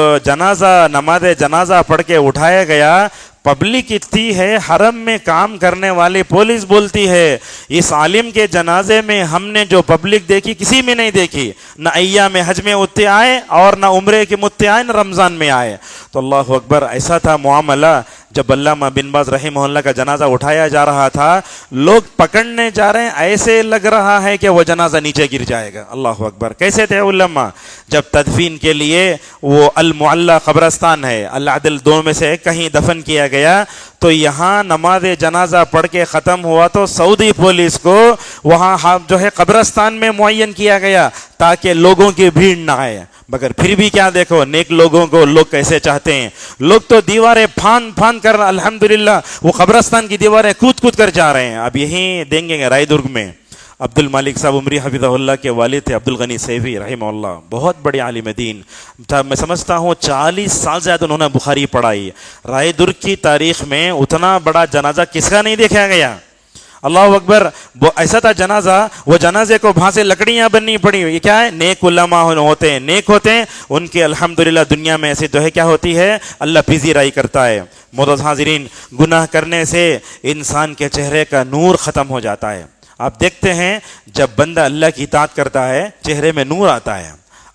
نماز جنازہ پڑھ کے اٹھایا گیا، پبلک اتنی ہے، حرم میں کام کرنے والی پولیس بولتی ہے، اس عالم کے جنازے میں ہم نے جو پبلک دیکھی کسی میں نہیں دیکھی، نہ ایام حج میں اتنے آئے اور نہ عمرے کے متے آئے، نہ رمضان میں آئے۔ تو اللہ اکبر، ایسا تھا معاملہ۔ جب علامہ بن باز رحمہ اللہ کا جنازہ اٹھایا جا رہا تھا، لوگ پکڑنے جا رہے ہیں، ایسے لگ رہا ہے کہ وہ جنازہ نیچے گر جائے گا۔ اللہ اکبر، کیسے تھے علماء؟ جب تدفین کے لیے وہ المعلی قبرستان ہے، العدل، دونوں میں سے کہیں دفن کیا گیا، تو یہاں نماز جنازہ پڑھ کے ختم ہوا تو سعودی پولیس کو وہاں جو ہے قبرستان میں معین کیا گیا تاکہ لوگوں کی بھیڑ نہ آئے۔ مگر پھر بھی کیا دیکھو، نیک لوگوں کو لوگ کیسے چاہتے ہیں، لوگ تو دیواریں پھاند کر الحمدللہ وہ قبرستان کی دیواریں کود کر جا رہے ہیں۔ اب یہیں دیں گے رائے درگ میں، عبد المالک صاحب عمری حفظہ اللہ کے والد تھے عبد الغنی سیفی رحمہ اللہ، بہت بڑے عالم دین تھا. میں سمجھتا ہوں 40 سال زیادہ انہوں نے بخاری پڑھائی. رائے در کی تاریخ میں اتنا بڑا جنازہ کس کا نہیں دیکھا گیا. اللہ اکبر. وہ ایسا تھا جنازہ، وہ جنازے کو وہاں سے لکڑیاں بننی پڑی. یہ کیا ہے؟ نیک علماء ہوتے ہیں، نیک ہوتے ہیں ان کے الحمدللہ دنیا میں ایسے جو ہے کیا ہوتی ہے، اللہ پذیرائی کرتا ہے. معزز حاضرین، گناہ کرنے سے انسان کے چہرے کا نور ختم ہو جاتا ہے. آپ دیکھتے ہیں جب بندہ اللہ کی اطاعت کرتا ہے چہرے میں نور آتا ہے.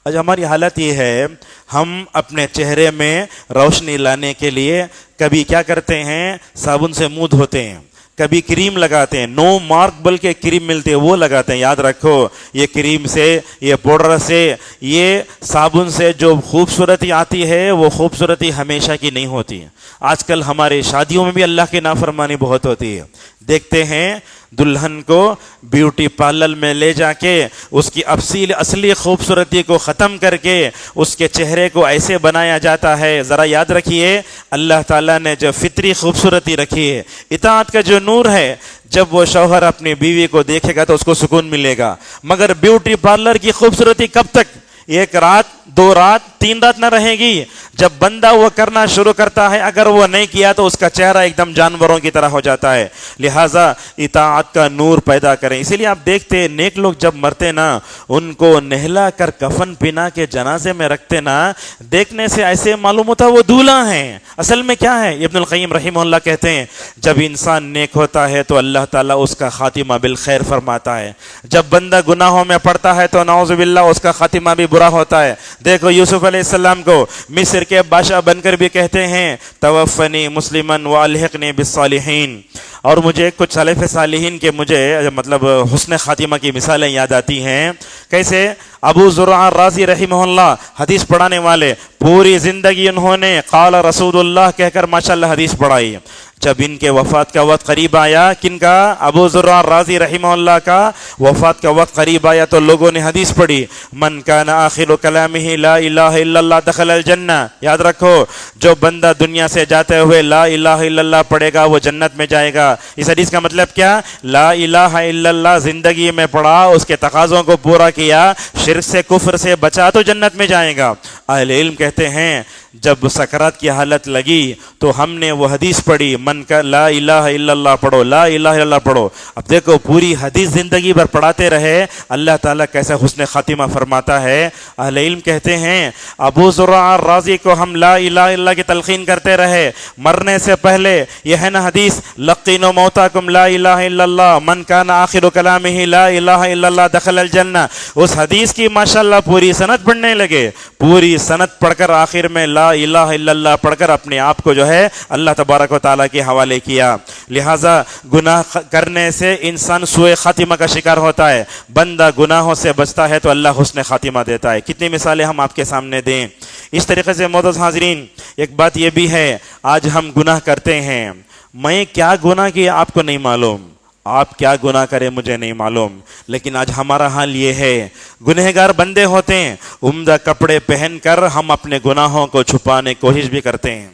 آج ہماری حالت یہ ہے، ہم اپنے چہرے میں روشنی لانے کے لیے کبھی کیا کرتے ہیں، صابن سے منہ دھوتے ہیں، کبھی کریم لگاتے ہیں. نو مارک بلکہ کریم ملتے ہیں وہ لگاتے ہیں. یاد رکھو، یہ کریم سے، یہ پاؤڈر سے، یہ صابن سے جو خوبصورتی آتی ہے وہ خوبصورتی ہمیشہ کی نہیں ہوتی. آج کل ہمارے شادیوں میں بھی اللہ کی نافرمانی بہت ہوتی ہے. دیکھتے ہیں دلہن کو بیوٹی پارلر میں لے جا کے اس کی اصلی خوبصورتی کو ختم کر کے اس کے چہرے کو ایسے بنایا جاتا ہے. ذرا یاد رکھیے، اللہ تعالیٰ نے جو فطری خوبصورتی رکھی ہے، اطاعت کا جو نور ہے، جب وہ شوہر اپنی بیوی کو دیکھے گا تو اس کو سکون ملے گا. مگر بیوٹی پارلر کی خوبصورتی کب تک؟ 1 رات، 2 رات، 3 رات نہ رہے گی. جب بندہ وہ کرنا شروع کرتا ہے، اگر وہ نہیں کیا تو اس کا چہرہ ایک دم جانوروں کی طرح ہو جاتا ہے. لہٰذا اطاعت کا نور پیدا کریں. اسی لیے آپ دیکھتے ہیں نیک لوگ جب مرتے نا، ان کو نہلا کر کفن پہنا کے جنازے میں رکھتے نا، دیکھنے سے ایسے معلوم ہوتا وہ دولہا ہیں. اصل میں کیا ہے، ابن القیم رحمہ اللہ کہتے ہیں جب انسان نیک ہوتا ہے تو اللہ تعالیٰ اس کا خاتمہ بالخیر فرماتا ہے. جب بندہ گناہوں میں پڑتا ہے تو نعوذ باللہ اس کا خاتمہ بھی برا ہوتا ہے. دیکھو یوسف علیہ السلام کو مصر کے بادشاہ بن کر بھی کہتے ہیں توفنی مسلمن والحقنی بالصالحین. اور مجھے کچھ سلف صالحین کے مطلب حسن خاتمہ کی مثالیں یاد آتی ہیں. کیسے؟ ابو زرع رازی رحمہ اللہ، حدیث پڑھانے والے، پوری زندگی انہوں نے قال رسول اللہ کہہ کر ماشاءاللہ حدیث پڑھائی. جب ان کے وفات کا وقت قریب آیا، کن کا؟ ابو زرع رازی رحمہ اللہ کا وفات کا وقت قریب آیا تو لوگوں نے حدیث پڑھی، من کان آخر کلامہ لا الہ الا اللہ دخل الجنہ. یاد رکھو، جو بندہ دنیا سے جاتے ہوئے لا الہ الا اللہ پڑھے گا وہ جنت میں جائے گا. اس حدیث کا مطلب کیا؟ لا الہ الا اللہ زندگی میں پڑھا، اس کے تقاضوں کو پورا کیا، شرک سے کفر سے بچا تو جنت میں جائے گا. اہل علم کہتے ہیں جب سکرات کی حالت لگی تو ہم نے وہ حدیث پڑھی، من کا لا الہ الا اللہ پڑھو، لا الہ الا اللہ پڑھو. اب دیکھو پوری حدیث زندگی بھر پڑھاتے رہے، اللہ تعالیٰ کیسا حسن خاتمہ فرماتا ہے. اہل علم کہتے ہیں ابو زرع رازی کو ہم لا الہ الا اللہ کی تلقین کرتے رہے، مرنے سے پہلے یہ ہے نا حدیث لقینوا موتاکم لا الہ الا اللہ من کان آخر کلامہ لا الہ الا اللہ دخل الجنہ. اس حدیث کی ماشاءاللہ پوری سند پڑھنے لگے، پوری سند پڑھ کر آخر میں لا الہ الا اللہ پڑھ کر اپنے آپ کو جو ہے اللہ تبارک و تعالیٰ کے حوالے کیا. لہٰذا گناہ کرنے سے انسان سوء خاتمہ کا شکار ہوتا ہے. بندہ گناہوں سے بچتا ہے تو اللہ حسن خاتمہ دیتا ہے. کتنی مثالیں ہم آپ کے سامنے دیں. اس طریقے سے معزز حاضرین، ایک بات یہ بھی ہے، آج ہم گناہ کرتے ہیں. میں کیا گناہ کیا آپ کو نہیں معلوم، آپ کیا گناہ کرے مجھے نہیں معلوم، لیکن آج ہمارا حال یہ ہے، گنہگار بندے ہوتے ہیں، عمدہ کپڑے پہن کر ہم اپنے گناہوں کو چھپانے کی کوشش بھی کرتے ہیں،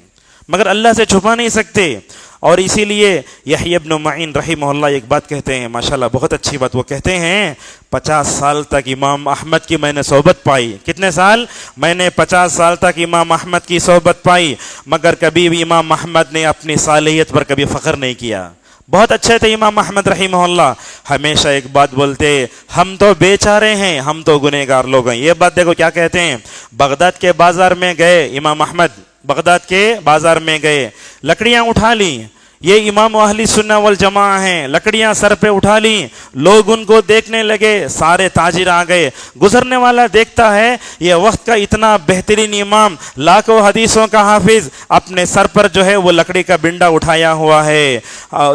مگر اللہ سے چھپا نہیں سکتے. اور اسی لیے یحییٰ ابن معین رحمہ اللہ ایک بات کہتے ہیں، ماشاءاللہ بہت اچھی بات. وہ کہتے ہیں 50 سال تک امام احمد کی میں نے صحبت پائی. کتنے سال؟ میں نے 50 سال تک امام احمد کی صحبت پائی، مگر کبھی بھی امام احمد نے اپنی صالحیت پر کبھی فخر نہیں کیا. بہت اچھے تھے امام احمد رحمہ اللہ، ہمیشہ ایک بات بولتے، ہم تو بیچارے ہیں، ہم تو گنہگار لوگ ہیں. یہ بات دیکھو کیا کہتے ہیں. بغداد کے بازار میں گئے امام احمد، بغداد کے بازار میں گئے، لکڑیاں اٹھا لیں. یہ امام اہل سنہ والجماعہ ہیں، لکڑیاں سر پہ اٹھا لیں. لوگ ان کو دیکھنے لگے، سارے تاجر آ گئے. گزرنے والا دیکھتا ہے یہ وقت کا اتنا بہترین امام، لاکھوں حدیثوں کا حافظ، اپنے سر پر جو ہے وہ لکڑی کا بنڈا اٹھایا ہوا ہے.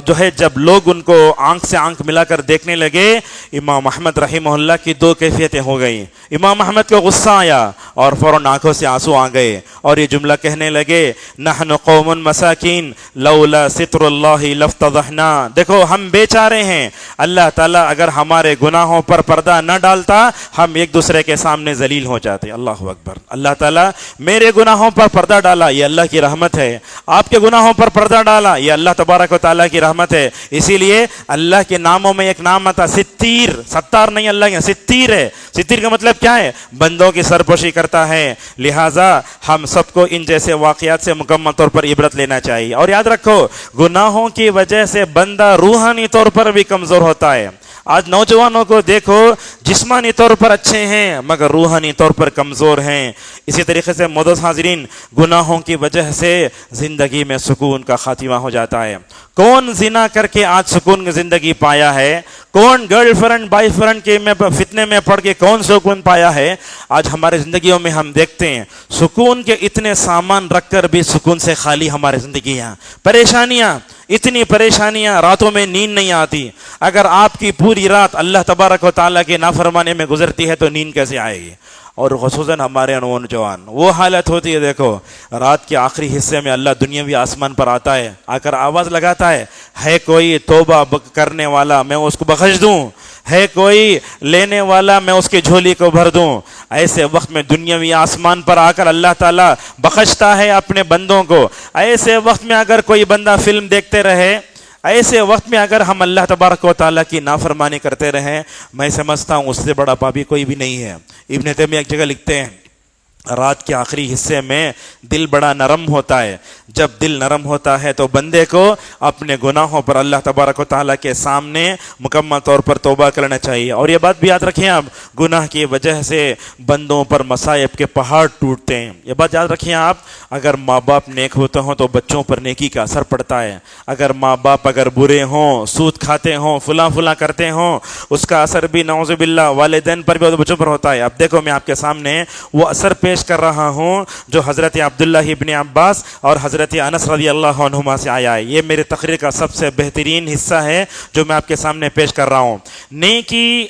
جو ہے جب لوگ ان کو آنکھ سے آنکھ ملا کر دیکھنے لگے، امام احمد رحمہ اللہ کی 2 کیفیتیں ہو گئیں. امام احمد کو غصہ آیا، اور فوراً آنکھوں سے آنسو آ گئے اور یہ جملہ کہنے لگے نحن قوم مساکین لولا ستر اللہ لفتضحنا. دیکھو ہم بیچارے ہیں، اللہ تعالیٰ اگر ہمارے گناہوں پر پردہ نہ ڈالتا ہم ایک دوسرے کے سامنے ذلیل ہو جاتے. اللہ اکبر. اللہ تعالیٰ میرے گناہوں پر پردہ ڈالا، یہ اللہ کی رحمت ہے. آپ کے گناہوں پر پردہ ڈالا، یہ اللہ تبارک و تعالیٰ کی رحمت ہے. اسی لیے اللہ کے ناموں میں ایک نام آتا ستیر. ستار نہیں، اللہ کے ستیر ہے. ستیر کا مطلب کیا ہے؟ بندوں کی سرپوشی کرتا ہے. لہٰذا ہم سب کو ان جیسے واقعات سے مکمل طور پر عبرت لینا چاہیے. اور یاد رکھو گناہوں کی وجہ سے بندہ روحانی طور پر بھی کمزور ہوتا ہے. آج نوجوانوں کو دیکھو جسمانی طور پر اچھے ہیں مگر روحانی طور پر کمزور ہیں. اسی طریقے سے معزز حاضرین، گناہوں کی وجہ سے زندگی میں سکون کا خاتمہ ہو جاتا ہے. کون زنا کر کے آج سکون کی زندگی پایا ہے؟ کون گرل فرینڈ بائی فرینڈ کے میں فتنے میں پڑ کے کون سکون پایا ہے؟ آج ہمارے زندگیوں میں ہم دیکھتے ہیں سکون کے اتنے سامان رکھ کر بھی سکون سے خالی ہماری زندگیاں. پریشانیاں، اتنی پریشانیاں، راتوں میں نیند نہیں آتی. اگر آپ کی پوری رات اللہ تبارک و تعالیٰ کے نافرمانے میں گزرتی ہے تو نیند کیسے آئے گی؟ اور خصوصاً ہمارے نوجوان، وہ حالت ہوتی ہے. دیکھو رات کے آخری حصے میں اللہ دنیاوی آسمان پر آتا ہے، آ کر آواز لگاتا ہے کوئی توبہ کرنے والا میں اس کو بخش دوں، ہے کوئی لینے والا میں اس کی جھولی کو بھر دوں. ایسے وقت میں دنیاوی آسمان پر آ کر اللہ تعالیٰ بخشتا ہے اپنے بندوں کو. ایسے وقت میں اگر کوئی بندہ فلم دیکھتے رہے، ایسے وقت میں اگر ہم اللہ تبارک و تعالیٰ کی نافرمانی کرتے رہیں، میں سمجھتا ہوں اس سے بڑا پاپی کوئی بھی نہیں ہے. ابن تیمیہ ایک جگہ لکھتے ہیں رات کے آخری حصے میں دل بڑا نرم ہوتا ہے. جب دل نرم ہوتا ہے تو بندے کو اپنے گناہوں پر اللہ تبارک و تعالیٰ کے سامنے مکمل طور پر توبہ کرنا چاہیے. اور یہ بات بھی یاد رکھیں آپ، گناہ کی وجہ سے بندوں پر مصائب کے پہاڑ ٹوٹتے ہیں. یہ بات یاد رکھیں آپ، اگر ماں باپ نیک ہوتے ہوں تو بچوں پر نیکی کا اثر پڑتا ہے. اگر ماں باپ اگر برے ہوں، سود کھاتے ہوں، فلاں کرتے ہوں، اس کا اثر بھی نعوذ باللہ والدین پر بھی بچوں پر ہوتا ہے. اب دیکھو میں آپ کے سامنے وہ اثر پیش کر رہا ہوں جو حضرت عبداللہ ابن عباس اور حضرت انس رضی اللہ عنہما سے آیا ہے. یہ میرے تقریر کا سب سے بہترین حصہ ہے جو میں آپ کے سامنے پیش کر رہا ہوں. نیکی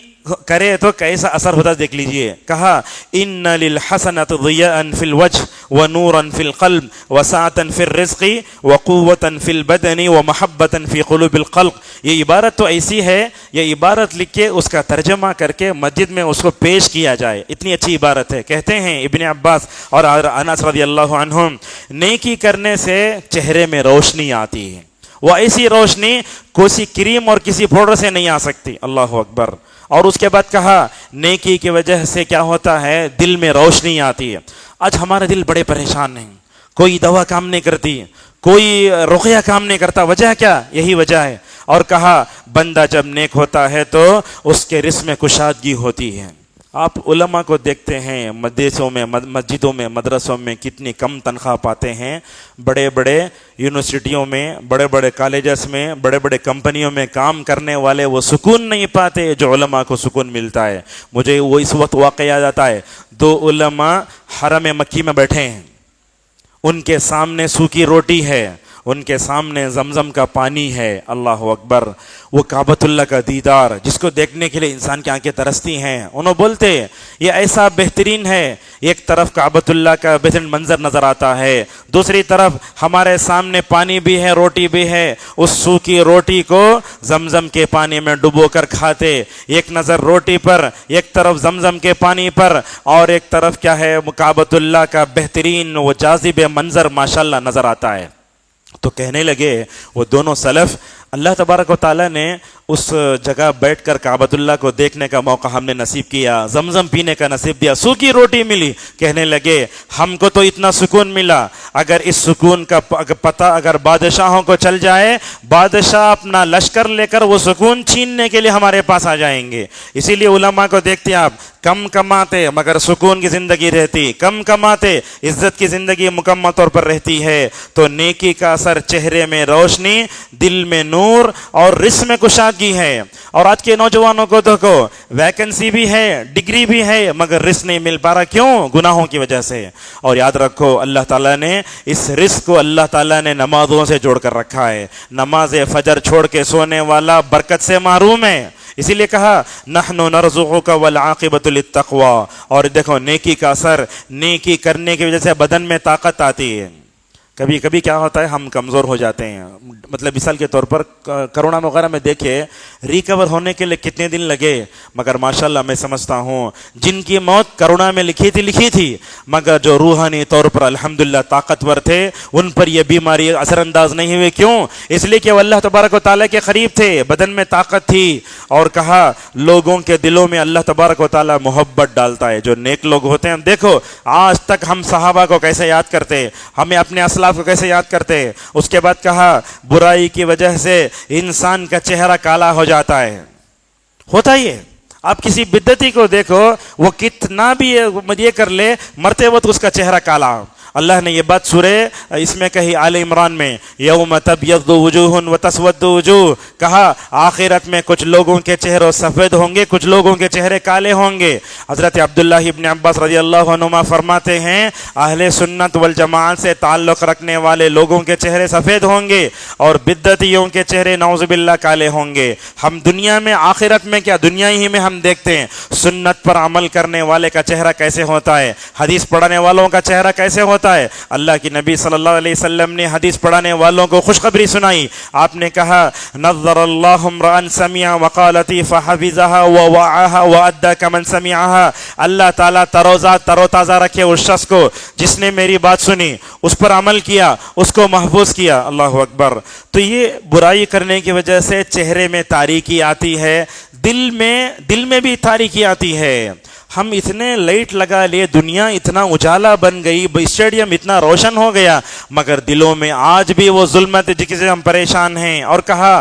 کرے تو کیسا اثر ہوتا دیکھ لیجئے. کہا ان للحسنۃ ضیاء فی الوجہ ونورا فی القلب وسعۃ فی الرزق وقوۃ فی البدن ومحبۃ فی قلوب الخلق. یہ عبارت تو ایسی ہے، یہ عبارت لکھ کے اس کا ترجمہ کر کے مسجد میں اس کو پیش کیا جائے، اتنی اچھی عبارت ہے. کہتے ہیں ابن عباس اور انس رضی اللہ عنہم، نیکی کرنے سے چہرے میں روشنی آتی ہے. وہ ایسی روشنی کسی کریم اور کسی پاؤڈر سے نہیں آ سکتی. اللہ اکبر. اور اس کے بعد کہا نیکی کی وجہ سے کیا ہوتا ہے؟ دل میں روشنی آتی ہے. آج ہمارے دل بڑے پریشان ہیں، کوئی دوا کام نہیں کرتی، کوئی رقیہ کام نہیں کرتا. وجہ کیا؟ یہی وجہ ہے. اور کہا بندہ جب نیک ہوتا ہے تو اس کے رزق میں کشادگی ہوتی ہے. آپ علماء کو دیکھتے ہیں مدرسوں میں، مسجدوں میں، مدرسوں میں کتنی کم تنخواہ پاتے ہیں. بڑے بڑے یونیورسٹیوں میں، بڑے بڑے کالجز میں، بڑے بڑے کمپنیوں میں کام کرنے والے وہ سکون نہیں پاتے جو علماء کو سکون ملتا ہے. مجھے وہ اس وقت واقعہ یاد آتا ہے، دو علماء حرم مکی میں بیٹھے ہیں، ان کے سامنے سوکھی روٹی ہے، ان کے سامنے زمزم کا پانی ہے. اللہ اکبر. وہ کعبۃ اللہ کا دیدار جس کو دیکھنے کے لیے انسان کی آنکھیں ترستی ہیں. انہوں بولتے یہ ایسا بہترین ہے، ایک طرف کعبۃ اللہ کا بہترین منظر نظر آتا ہے، دوسری طرف ہمارے سامنے پانی بھی ہے، روٹی بھی ہے. اس سوکھی روٹی کو زمزم کے پانی میں ڈبو کر کھاتے. ایک نظر روٹی پر، ایک طرف زمزم کے پانی پر، اور ایک طرف کیا ہے؟ کعبۃ اللہ کا بہترین وہ جاذب منظر ماشاءاللہ نظر آتا ہے. تو کہنے لگے وہ دونوں سلف، اللہ تبارک و تعالیٰ نے اس جگہ بیٹھ کر کعبۃ اللہ کو دیکھنے کا موقع ہم نے نصیب کیا، زمزم پینے کا نصیب دیا، سوکھی روٹی ملی. کہنے لگے ہم کو تو اتنا سکون ملا، اگر اس سکون کا پتہ اگر بادشاہوں کو چل جائے، بادشاہ اپنا لشکر لے کر وہ سکون چھیننے کے لیے ہمارے پاس آ جائیں گے. اسی لیے علماء کو دیکھتے ہیں آپ، کم کماتے مگر سکون کی زندگی رہتی، کم کماتے عزت کی زندگی مکمل طور پر رہتی ہے. تو نیکی کا اثر چہرے میں روشنی، دل میں نور اور رزق میں کشادگی ہے. اور آج کے نوجوانوں کو دیکھو، ویکنسی بھی ہے، ڈگری بھی ہے، مگر رزق نہیں مل پا رہا. کیوں؟ گناہوں کی وجہ سے. اور یاد رکھو اللہ تعالیٰ نے اس رزق کو اللہ تعالیٰ نے نمازوں سے جوڑ کر رکھا ہے. نماز فجر چھوڑ کے سونے والا برکت سے محروم ہے. اسی لیے کہا نحن نرزقک والعاقبۃ للتقوی، اور دیکھو نیکی کا اثر، نیکی کرنے کی وجہ سے بدن میں طاقت آتی ہے۔ کبھی کبھی کیا ہوتا ہے ہم کمزور ہو جاتے ہیں، مطلب مثال کے طور پر کرونا وغیرہ میں دیکھے ریکور ہونے کے لیے کتنے دن لگے، مگر ماشاءاللہ میں سمجھتا ہوں جن کی موت کرونا میں لکھی تھی، مگر جو روحانی طور پر الحمدللہ طاقتور تھے ان پر یہ بیماری اثر انداز نہیں ہوئی۔ کیوں؟ اس لیے کہ وہ اللہ تبارک و تعالیٰ کے قریب تھے، بدن میں طاقت تھی، اور کہا لوگوں کے دلوں میں اللہ تبارک و تعالیٰ محبت ڈالتا ہے۔ جو نیک لوگ ہوتے ہیں، دیکھو آج تک ہم صحابہ کو کیسے یاد کرتے، ہمیں اپنے اسلاف کو کیسے یاد کرتے۔ اس کے بعد کہا برائی کی وجہ سے انسان کا چہرہ کالا ہو جاتا ہے، ہوتا ہی ہے۔ آپ کسی بدعتی کو دیکھو، وہ کتنا بھی یہ کر لے، مرتے وقت اس کا چہرہ کالا۔ اللہ نے یہ بات سورہ اس میں کہی آل عمران میں، یوم تبیض وجوہ وتسود وجوہ، کہا آخرت میں کچھ لوگوں کے چہرے سفید ہوں گے، کچھ لوگوں کے چہرے کالے ہوں گے۔ حضرت عبداللہ ابن عباس رضی اللہ عنہما فرماتے ہیں اہل سنت والجماعت سے تعلق رکھنے والے لوگوں کے چہرے سفید ہوں گے اور بدعتیوں کے چہرے نعوذ باللہ کالے ہوں گے۔ ہم دنیا میں، آخرت میں کیا، دنیا ہی میں ہم دیکھتے ہیں سنت پر عمل کرنے والے کا چہرہ کیسے ہوتا ہے، حدیث پڑھنے والوں کا چہرہ کیسے ہوتا ہے۔ اللہ کی نبی صلی اللہ علیہ وسلم نے حدیث پڑھانے والوں کو خوشخبری سنائی۔ آپ نے کہا نظر اللہ امرأ سمع مقالتی فحفظها ووعاها وادى كمن سمعها، اللہ تعالیٰ تر و تازہ رکھے اس شخص کو جس نے میری بات سنی، اس پر عمل کیا، اس کو محفوظ کیا۔ اللہ اکبر۔ تو یہ برائی کرنے کی وجہ سے چہرے میں تاریکی آتی ہے، دل میں بھی تاریکی آتی ہے۔ ہم اتنے لائٹ لگا لیے، دنیا اتنا اجالا بن گئی، اسٹیڈیم اتنا روشن ہو گیا، مگر دلوں میں آج بھی وہ ظلمت جس سے ہم پریشان ہیں۔ اور کہا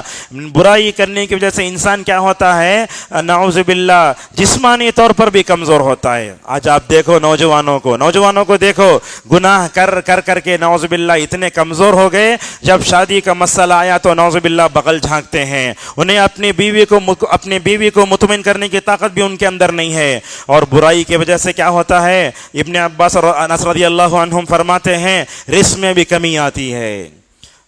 برائی کرنے کی وجہ سے انسان کیا ہوتا ہے، نعوذ باللہ جسمانی طور پر بھی کمزور ہوتا ہے۔ آج آپ دیکھو نوجوانوں کو دیکھو، گناہ کر کے نعوذ باللہ اتنے کمزور ہو گئے، جب شادی کا مسئلہ آیا تو نعوذ باللہ بغل جھانکتے ہیں۔ انہیں اپنی بیوی کو مطمئن کرنے کی طاقت بھی ان کے اندر نہیں ہے۔ اور برائی کی وجہ سے کیا ہوتا ہے، ابن عباس اور انس رضی اللہ عنہم فرماتے ہیں رزق میں بھی کمی آتی ہے،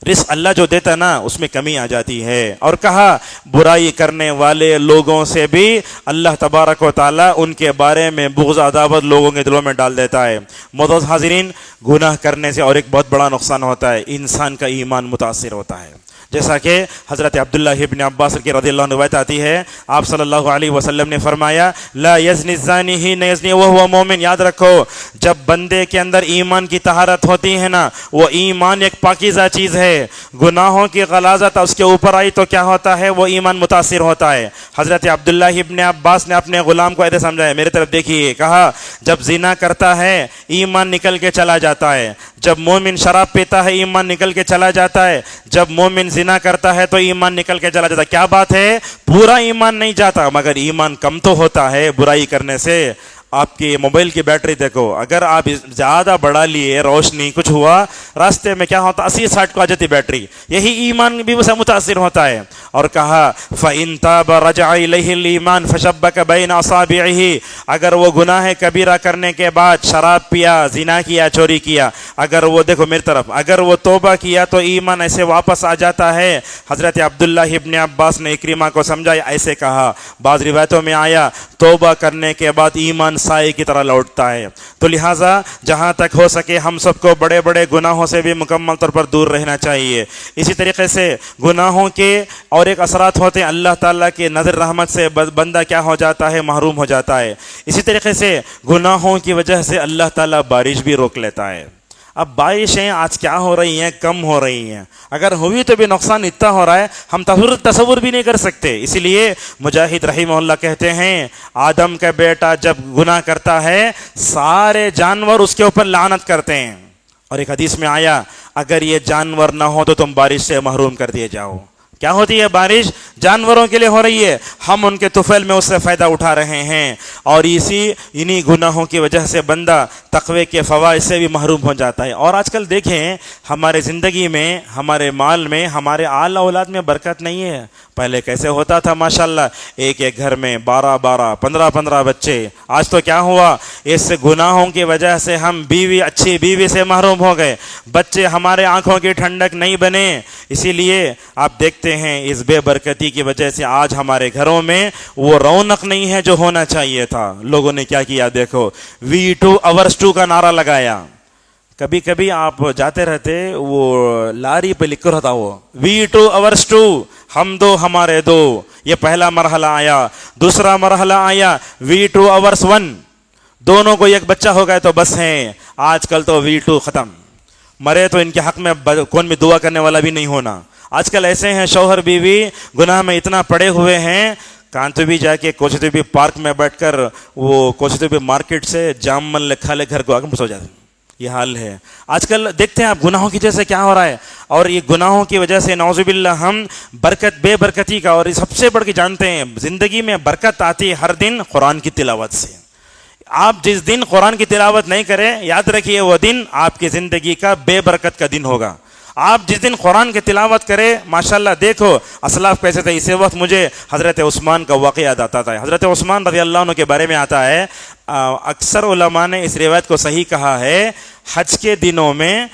رزق اللہ جو دیتا نا اس میں کمی آ جاتی ہے۔ اور کہا برائی کرنے والے لوگوں سے بھی اللہ تبارک و تعالیٰ ان کے بارے میں بغض عداوت لوگوں کے دلوں میں ڈال دیتا ہے۔ معزز حاضرین، گناہ کرنے سے اور ایک بہت بڑا نقصان ہوتا ہے، انسان کا ایمان متاثر ہوتا ہے۔ جیسا کہ حضرت عبداللہ ابن عباس کی رضی اللہ عنہ روایت آتی ہے، آپ صلی اللہ علیہ وسلم نے فرمایا لا یزنی الزانی حین یزنی وہو مومن۔ یاد رکھو جب بندے کے اندر ایمان کی طہارت ہوتی ہے نا، وہ ایمان ایک پاکیزہ چیز ہے، گناہوں کی غلاظت اس کے اوپر آئی تو کیا ہوتا ہے، وہ ایمان متاثر ہوتا ہے۔ حضرت عبداللہ ابن عباس نے اپنے غلام کو ایسے سمجھایا، میرے طرف دیکھیے، کہا جب زنا کرتا ہے ایمان نکل کے چلا جاتا ہے، جب مومن شراب پیتا ہے ایمان نکل کے چلا جاتا ہے، جب مومن زنا کرتا ہے تو ایمان نکل کے چلا جاتا ہے۔ کیا بات ہے، پورا ایمان نہیں جاتا مگر ایمان کم تو ہوتا ہے برائی کرنے سے۔ آپ کی موبائل کی بیٹری دیکھو، اگر آپ زیادہ بڑھا لیے، روشنی کچھ ہوا راستے میں، کیا ہوتا 80-60 کو آ جاتی بیٹری، یہی ایمان بھی اسے متاثر ہوتا ہے۔ اور کہا فَإِن تَابَ رَجَعَ إِلَيْهِ الْإِيمَانُ فَشَبَّكَ بَيْنَ أَصَابِعِهِ، اگر وہ گناہ کبیرہ کرنے کے بعد شراب پیا، زنا کیا، چوری کیا، اگر وہ دیکھو میری طرف، اگر وہ توبہ کیا تو ایمان ایسے واپس آ جاتا ہے۔ حضرت عبداللہ ابن عباس نے اکرمہ کو سمجھایا، ایسے کہا، بعض روایتوں میں آیا توبہ کرنے کے بعد ایمان سائے کی طرح لوٹتا ہے۔ تو لہٰذا جہاں تک ہو سکے ہم سب کو بڑے بڑے گناہوں سے بھی مکمل طور پر دور رہنا چاہیے۔ اسی طریقے سے گناہوں کے اور ایک اثرات ہوتے ہیں، اللہ تعالیٰ کے نظر رحمت سے بندہ کیا ہو جاتا ہے، محروم ہو جاتا ہے۔ اسی طریقے سے گناہوں کی وجہ سے اللہ تعالیٰ بارش بھی روک لیتا ہے۔ اب بارشیں آج کیا ہو رہی ہیں، کم ہو رہی ہیں، اگر ہوئی تو بھی نقصان اتنا ہو رہا ہے ہم تصور بھی نہیں کر سکتے۔ اسی لیے مجاہد رحمہ اللہ کہتے ہیں آدم کا بیٹا جب گناہ کرتا ہے سارے جانور اس کے اوپر لعنت کرتے ہیں، اور ایک حدیث میں آیا اگر یہ جانور نہ ہو تو تم بارش سے محروم کر دیے جاؤ۔ کیا ہوتی ہے بارش؟ جانوروں کے لیے ہو رہی ہے، ہم ان کے طفیل میں اس سے فائدہ اٹھا رہے ہیں، اور انہی گناہوں کی وجہ سے بندہ تقوی کے فوائد سے بھی محروم ہو جاتا ہے۔ اور آج کل دیکھیں ہمارے زندگی میں، ہمارے مال میں، ہمارے آل اولاد میں برکت نہیں ہے۔ پہلے کیسے ہوتا تھا ماشاءاللہ، ایک گھر میں 12 15 بچے۔ آج تو کیا ہوا، اس گناہوں کی وجہ سے ہم اچھی بیوی سے محروم ہو گئے، بچے ہمارے آنکھوں کی ٹھنڈک نہیں بنے، اسی لیے آپ دیکھتے ہیں اس بے برکتی کی وجہ سے آج ہمارے گھروں میں وہ رونق نہیں ہے جو ہونا چاہیے تھا. لوگوں نے کیا کیا دیکھو, V2 hours 2 کا نعرہ لگایا. کبھی کبھی آپ جاتے رہتے, وہ لاری پہ لکھ کر رہتا وہ V2 hours 2 ہم دو ہمارے دو. یہ پہلا مرحلہ آیا. دوسرا مرحلہ آیا V2 hours 1, دونوں کو ایک بچہ ہو گئے تو بس ہیں. آج کل تو V2 ختم, مرے تو ان کے حق میں کون بھی دعا کرنے والا بھی نہیں ہونا. آج کل ایسے ہیں شوہر بیوی گناہ میں اتنا پڑے ہوئے ہیں, کانتو بھی جا کے کوچتے بھی پارک میں بیٹھ کر وہ کوچتے بھی مارکیٹ سے جامن لکھا لے گھر کو آگے سو جاتے. یہ حال ہے آج کل. دیکھتے ہیں آپ گناہوں کی وجہ سے کیا ہو رہا ہے, اور یہ گناہوں کی وجہ سے نعوذ باللہ ہم بے برکتی کا, اور سب سے بڑھ کے جانتے ہیں زندگی میں برکت آتی ہے ہر دن قرآن کی تلاوت سے. آپ جس دن قرآن کی تلاوت نہیں کریں, یاد رکھیے وہ دن آپ کی زندگی کا بے برکت کا دن ہوگا. آپ جس دن قرآن کی تلاوت کرے, ماشاءاللہ دیکھو اسلاف کیسے تھے. اسی وقت مجھے حضرت عثمان کا واقعہ یاد آتا تھا. حضرت عثمان رضی اللہ عنہ کے بارے میں آتا ہے, اکثر علماء نے اس روایت کو صحیح کہا ہے. حج کے دنوں میں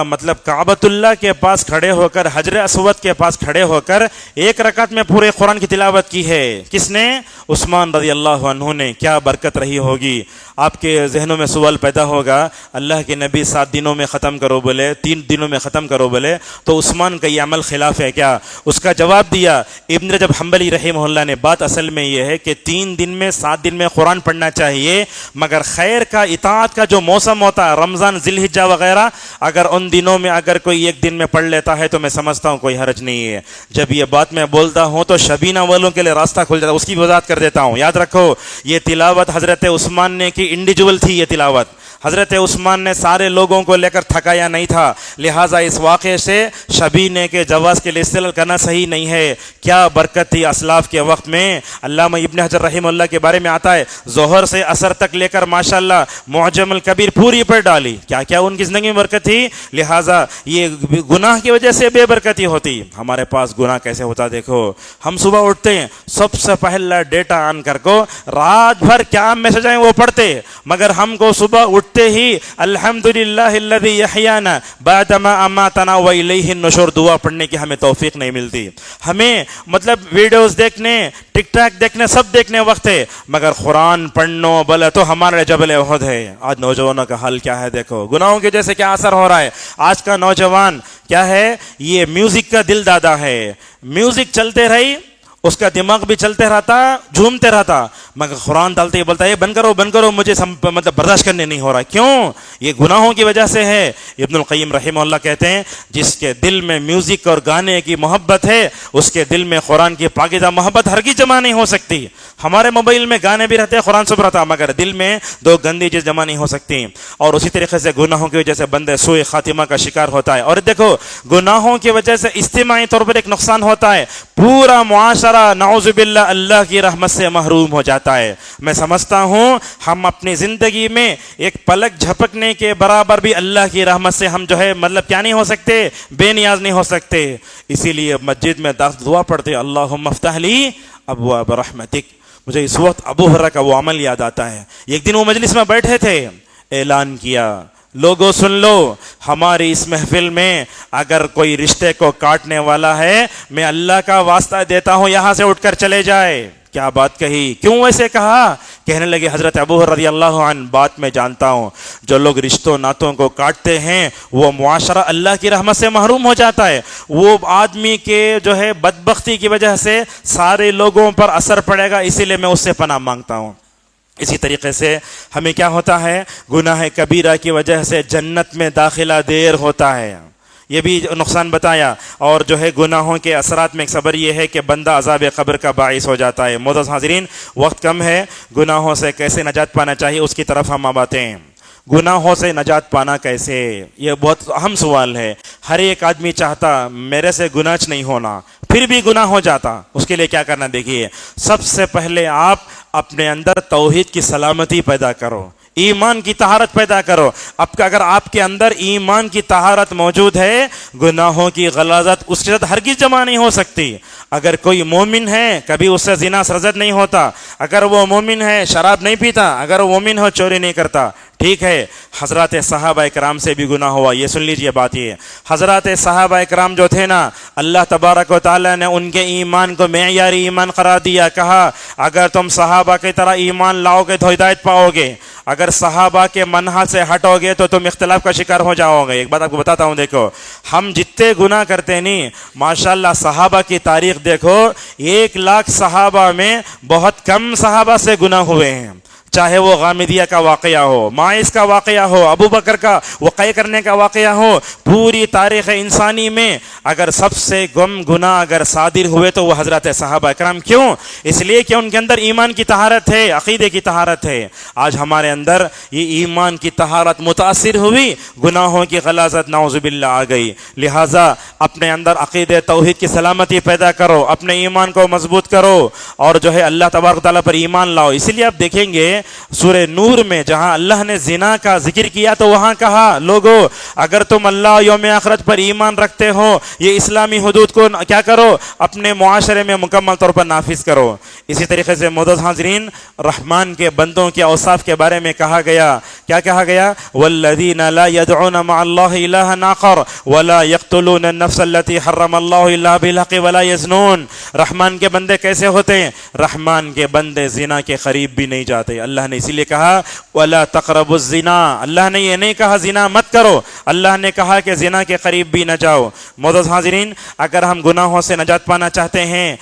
مطلب کعبۃ اللہ کے پاس کھڑے ہو کر, حجر اسود کے پاس کھڑے ہو کر ایک رکعت میں پورے قرآن کی تلاوت کی ہے. کس نے؟ عثمان رضی اللہ عنہ نے. کیا برکت رہی ہوگی. آپ کے ذہنوں میں سوال پیدا ہوگا, اللہ کے نبی 7 دنوں میں ختم کرو بولے, 3 دنوں میں ختم کرو بولے, تو عثمان کا یہ عمل خلاف ہے کیا؟ اس کا جواب دیا ابن رجب حنبلی رحمہ اللہ نے, بات اصل میں یہ ہے کہ 3 دن میں 7 دن میں قرآن پڑھنا چاہیے, مگر خیر کا اطاعت کا جو موسم ہوتا ہے رمضان ذی الحجہ وغیرہ, اگر ان دنوں میں اگر کوئی ایک دن میں پڑھ لیتا ہے تو میں سمجھتا ہوں کوئی حرج نہیں ہے. جب یہ بات میں بولتا ہوں تو شبینہ والوں کے لیے راستہ کھل جاتا ہے, اس کی وضاحت کر دیتا ہوں. یاد رکھو یہ تلاوت حضرت عثمان نے کی انڈیویجول تھی. یہ تلاوت حضرت عثمان نے سارے لوگوں کو لے کر تھکایا نہیں تھا, لہٰذا اس واقعے سے شبینے کے جواز کے لیے استدلال کرنا صحیح نہیں ہے. کیا برکت تھی اسلاف کے وقت میں. علامہ ابن حجر رحمہ اللہ کے بارے میں آتا ہے, ظہر سے عصر تک لے کر ماشاءاللہ معجم الکبیر پوری پر ڈالی. کیا کیا ان کی زندگی میں برکت تھی. لہٰذا یہ گناہ کی وجہ سے بے برکتی ہوتی. ہمارے پاس گناہ کیسے ہوتا دیکھو, ہم صبح اٹھتے ہیں سب سے پہلا ڈیٹا آن کر کو رات بھر کیا میسج آئے وہ پڑھتے, مگر ہم کو صبح اٹھتے ہی الحمدللہ الذی یحیانا بعدما اماتنا والیہ النشور دعا پڑھنے کی ہمیں توفیق نہیں ملتی. ہمیں مطلب ویڈیوز دیکھنے, ٹک ٹاک دیکھنے, سب دیکھنے وقت ہے, مگر قرآن پڑھنو بولے تو ہمارے جبل احد ہے. آج نوجوانوں کا حال کیا ہے دیکھو, گناہوں کی وجہ سے کیا اثر ہو رہا ہے. آج کا نوجوان کیا ہے, یہ میوزک کا دل دادا ہے. میوزک چلتے رہی, اس کا دماغ بھی چلتے رہتا, جھومتے رہتا, مگر قرآن ڈالتے ہی بولتا ہے بند کرو مجھے مطلب برداشت کرنے نہیں ہو رہا. کیوں؟ یہ گناہوں کی وجہ سے ہے. ابن القیم رحمہ اللہ کہتے ہیں جس کے دل میں میوزک اور گانے کی محبت ہے اس کے دل میں قرآن کی پاکیزہ محبت ہرگز جمع نہیں ہو سکتی. ہمارے موبائل میں گانے بھی رہتے ہیں, قرآن سب رہتا, مگر دل میں 2 گندی چیز جمع نہیں ہو سکتی. اور اسی طریقے سے گناہوں کی وجہ سے بندے سوء خاتمہ کا شکار ہوتا ہے. اور دیکھو گناہوں کی وجہ سے اجتماعی طور پر ایک نقصان ہوتا ہے, پورا معاشرہ نعوذ باللہ اللہ کی رحمت سے محروم ہو جاتا ہے. میں سمجھتا ہوں ہم اپنی زندگی میں ایک پلک جھپکنے کے برابر بھی اللہ کی رحمت سے ہم جو ہے مطلب کیا نہیں ہو سکتے, بے نیاز نہیں ہو سکتے. اسی لیے مسجد میں دعا پڑھتے اللہم افتح لی ابواب رحمتک. مجھے اس وقت ابو ہریرہ کا وہ عمل یاد آتا ہے. ایک دن وہ مجلس میں بیٹھے تھے, اعلان کیا لوگوں سن لو, ہماری اس محفل میں اگر کوئی رشتے کو کاٹنے والا ہے میں اللہ کا واسطہ دیتا ہوں یہاں سے اٹھ کر چلے جائے. کیا بات کہی, کیوں ویسے کہا؟ کہنے لگے حضرت ابو ہریرہ رضی اللہ عنہ بات میں جانتا ہوں, جو لوگ رشتوں ناتوں کو کاٹتے ہیں وہ معاشرہ اللہ کی رحمت سے محروم ہو جاتا ہے. وہ آدمی کے جو ہے بدبختی کی وجہ سے سارے لوگوں پر اثر پڑے گا, اسی لیے میں اس سے پناہ مانگتا ہوں. اسی طریقے سے ہمیں کیا ہوتا ہے, گناہ کبیرہ کی وجہ سے جنت میں داخلہ دیر ہوتا ہے, یہ بھی نقصان بتایا. اور جو ہے گناہوں کے اثرات میں ایک صبر یہ ہے کہ بندہ عذاب قبر کا باعث ہو جاتا ہے. معزز حاضرین, وقت کم ہے, گناہوں سے کیسے نجات پانا چاہیے اس کی طرف ہم اب آتے ہیں. گناہوں سے نجات پانا کیسے, یہ بہت اہم سوال ہے. ہر ایک آدمی چاہتا میرے سے گناہ نہیں ہونا, پھر بھی گناہ ہو جاتا. اس کے لیے کیا کرنا دیکھیے, سب سے پہلے آپ اپنے اندر توحید کی سلامتی پیدا کرو, ایمان کی طہارت پیدا کرو. اب اگر آپ کے اندر ایمان کی طہارت موجود ہے, گناہوں کی غلاظت اس کے ساتھ ہرگز جمع نہیں ہو سکتی. اگر کوئی مومن ہے کبھی اس سے زنا سرزد نہیں ہوتا, اگر وہ مومن ہے شراب نہیں پیتا, اگر وہ مومن ہو چوری نہیں کرتا, ٹھیک ہے، حضرات صحابہ کرام سے بھی گناہ ہوا. یہ سن لیجئے بات. یہ حضرات صحابہ کرام جو تھے نا، اللہ تبارک و تعالیٰ نے ان کے ایمان کو معیاری ایمان قرار دیا. کہا اگر تم صحابہ کی طرح ایمان لاؤ گے تو ہدایت پاؤ گے، اگر صحابہ کے منہج سے ہٹو گے تو تم اختلاف کا شکار ہو جاؤ گے. ایک بات آپ کو بتاتا ہوں، دیکھو ہم جتنے گناہ کرتے نہیں، ماشاءاللہ صحابہ کی تاریخ دیکھو، 1,00,000 صحابہ میں بہت کم صحابہ سے گناہ ہوئے ہیں. چاہے وہ غامدیہ کا واقعہ ہو، ماعز کا واقعہ ہو، ابو بکر کا وقع کرنے کا واقعہ ہو، پوری تاریخ انسانی میں اگر سب سے کم گناہ اگر صادر ہوئے تو وہ حضرات صحابہ کرام. کیوں؟ اس لیے کہ ان کے اندر ایمان کی طہارت ہے، عقیدے کی طہارت ہے. آج ہمارے اندر یہ ایمان کی طہارت متاثر ہوئی، گناہوں کی غلاظت نعوذ باللہ آ گئی. لہٰذا اپنے اندر عقیدے توحید کی سلامتی پیدا کرو، اپنے ایمان کو مضبوط کرو، اور جو ہے اللہ تبارک تعالیٰ پر ایمان لاؤ. اسی لیے آپ دیکھیں گے سورہ نور میں جہاں اللہ نے زنا کا ذکر کیا تو وہاں کہا لوگو اگر تم اللہ یوم آخرت پر ایمان رکھتے ہو، یہ اسلامی حدود کو کیا کرو، اپنے معاشرے میں مکمل طور پر نافذ کرو. اسی طریقے سے معزز حاضرین، رحمان کے بندوں کے اوصاف کے بارے میں کہا گیا. کیا کہا گیا؟ والذین لا يدعون مع اللہ الہا آخر ولا يقتلون النفس التي حرم اللہ الا بالحق ولا يزنون. رحمان کے بندے کیسے ہوتے ہیں؟ رحمان کے بندے زنا کے قریب بھی نہیں جاتے. اللہ نے اسی لیے کہا وَلَا تَقْرَبُوا الزِّنَا. اللہ نے یہ نہیں کہا زنا مت کرو، اللہ نے کہا کہ زنا کے قریب بھی نہ جاؤ. معزز حاضرین، اگر ہم گناہوں سے نجات پانا چاہتے ہیں،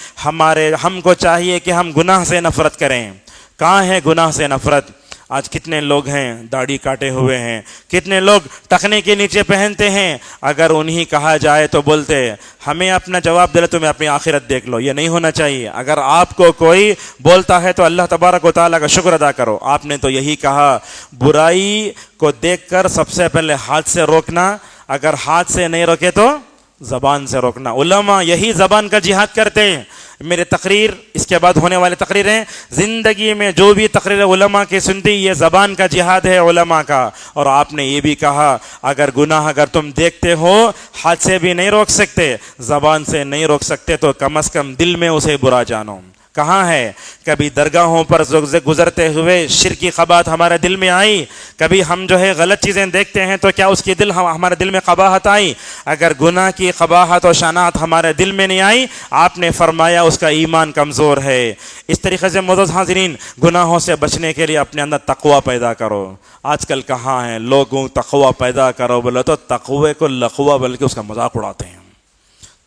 ہم کو چاہیے کہ ہم گناہ سے نفرت کریں. کہاں ہے گناہ سے نفرت؟ آج کتنے لوگ ہیں داڑھی کاٹے ہوئے ہیں، کتنے لوگ ٹخنے کے نیچے پہنتے ہیں. اگر انہیں کہا جائے تو بولتے ہمیں اپنا جواب دے لو، تمہیں اپنی آخرت دیکھ لو. یہ نہیں ہونا چاہیے. اگر آپ کو کوئی بولتا ہے تو اللہ تبارک و تعالیٰ کا شکر ادا کرو. آپ نے تو یہی کہا برائی کو دیکھ کر سب سے پہلے ہاتھ سے روکنا، اگر ہاتھ سے نہیں روکے تو زبان سے روکنا. علماء یہی زبان کا جہاد کرتے ہیں. میرے تقریر اس کے بعد ہونے والے تقریریں، زندگی میں جو بھی تقریر علماء کی سنتی، یہ زبان کا جہاد ہے علماء کا. اور آپ نے یہ بھی کہا اگر گناہ اگر تم دیکھتے ہو، ہاتھ سے بھی نہیں روک سکتے، زبان سے نہیں روک سکتے، تو کم از کم دل میں اسے برا جانو. کہاں ہے؟ کبھی درگاہوں پر گزرتے ہوئے شرکی خباثت ہمارے دل میں آئی؟ کبھی ہم جو ہے غلط چیزیں دیکھتے ہیں تو کیا اس کی ہمارے دل میں قباحت آئی؟ اگر گناہ کی قباحت اور شناعت ہمارے دل میں نہیں آئی، آپ نے فرمایا اس کا ایمان کمزور ہے. اس طریقے سے معزز حاضرین، گناہوں سے بچنے کے لیے اپنے اندر تقوی پیدا کرو. آج کل کہاں ہیں لوگوں تقوی پیدا کرو بولے تو تقوی کو لقوہ بلکہ اس کا مذاق اڑاتے ہیں.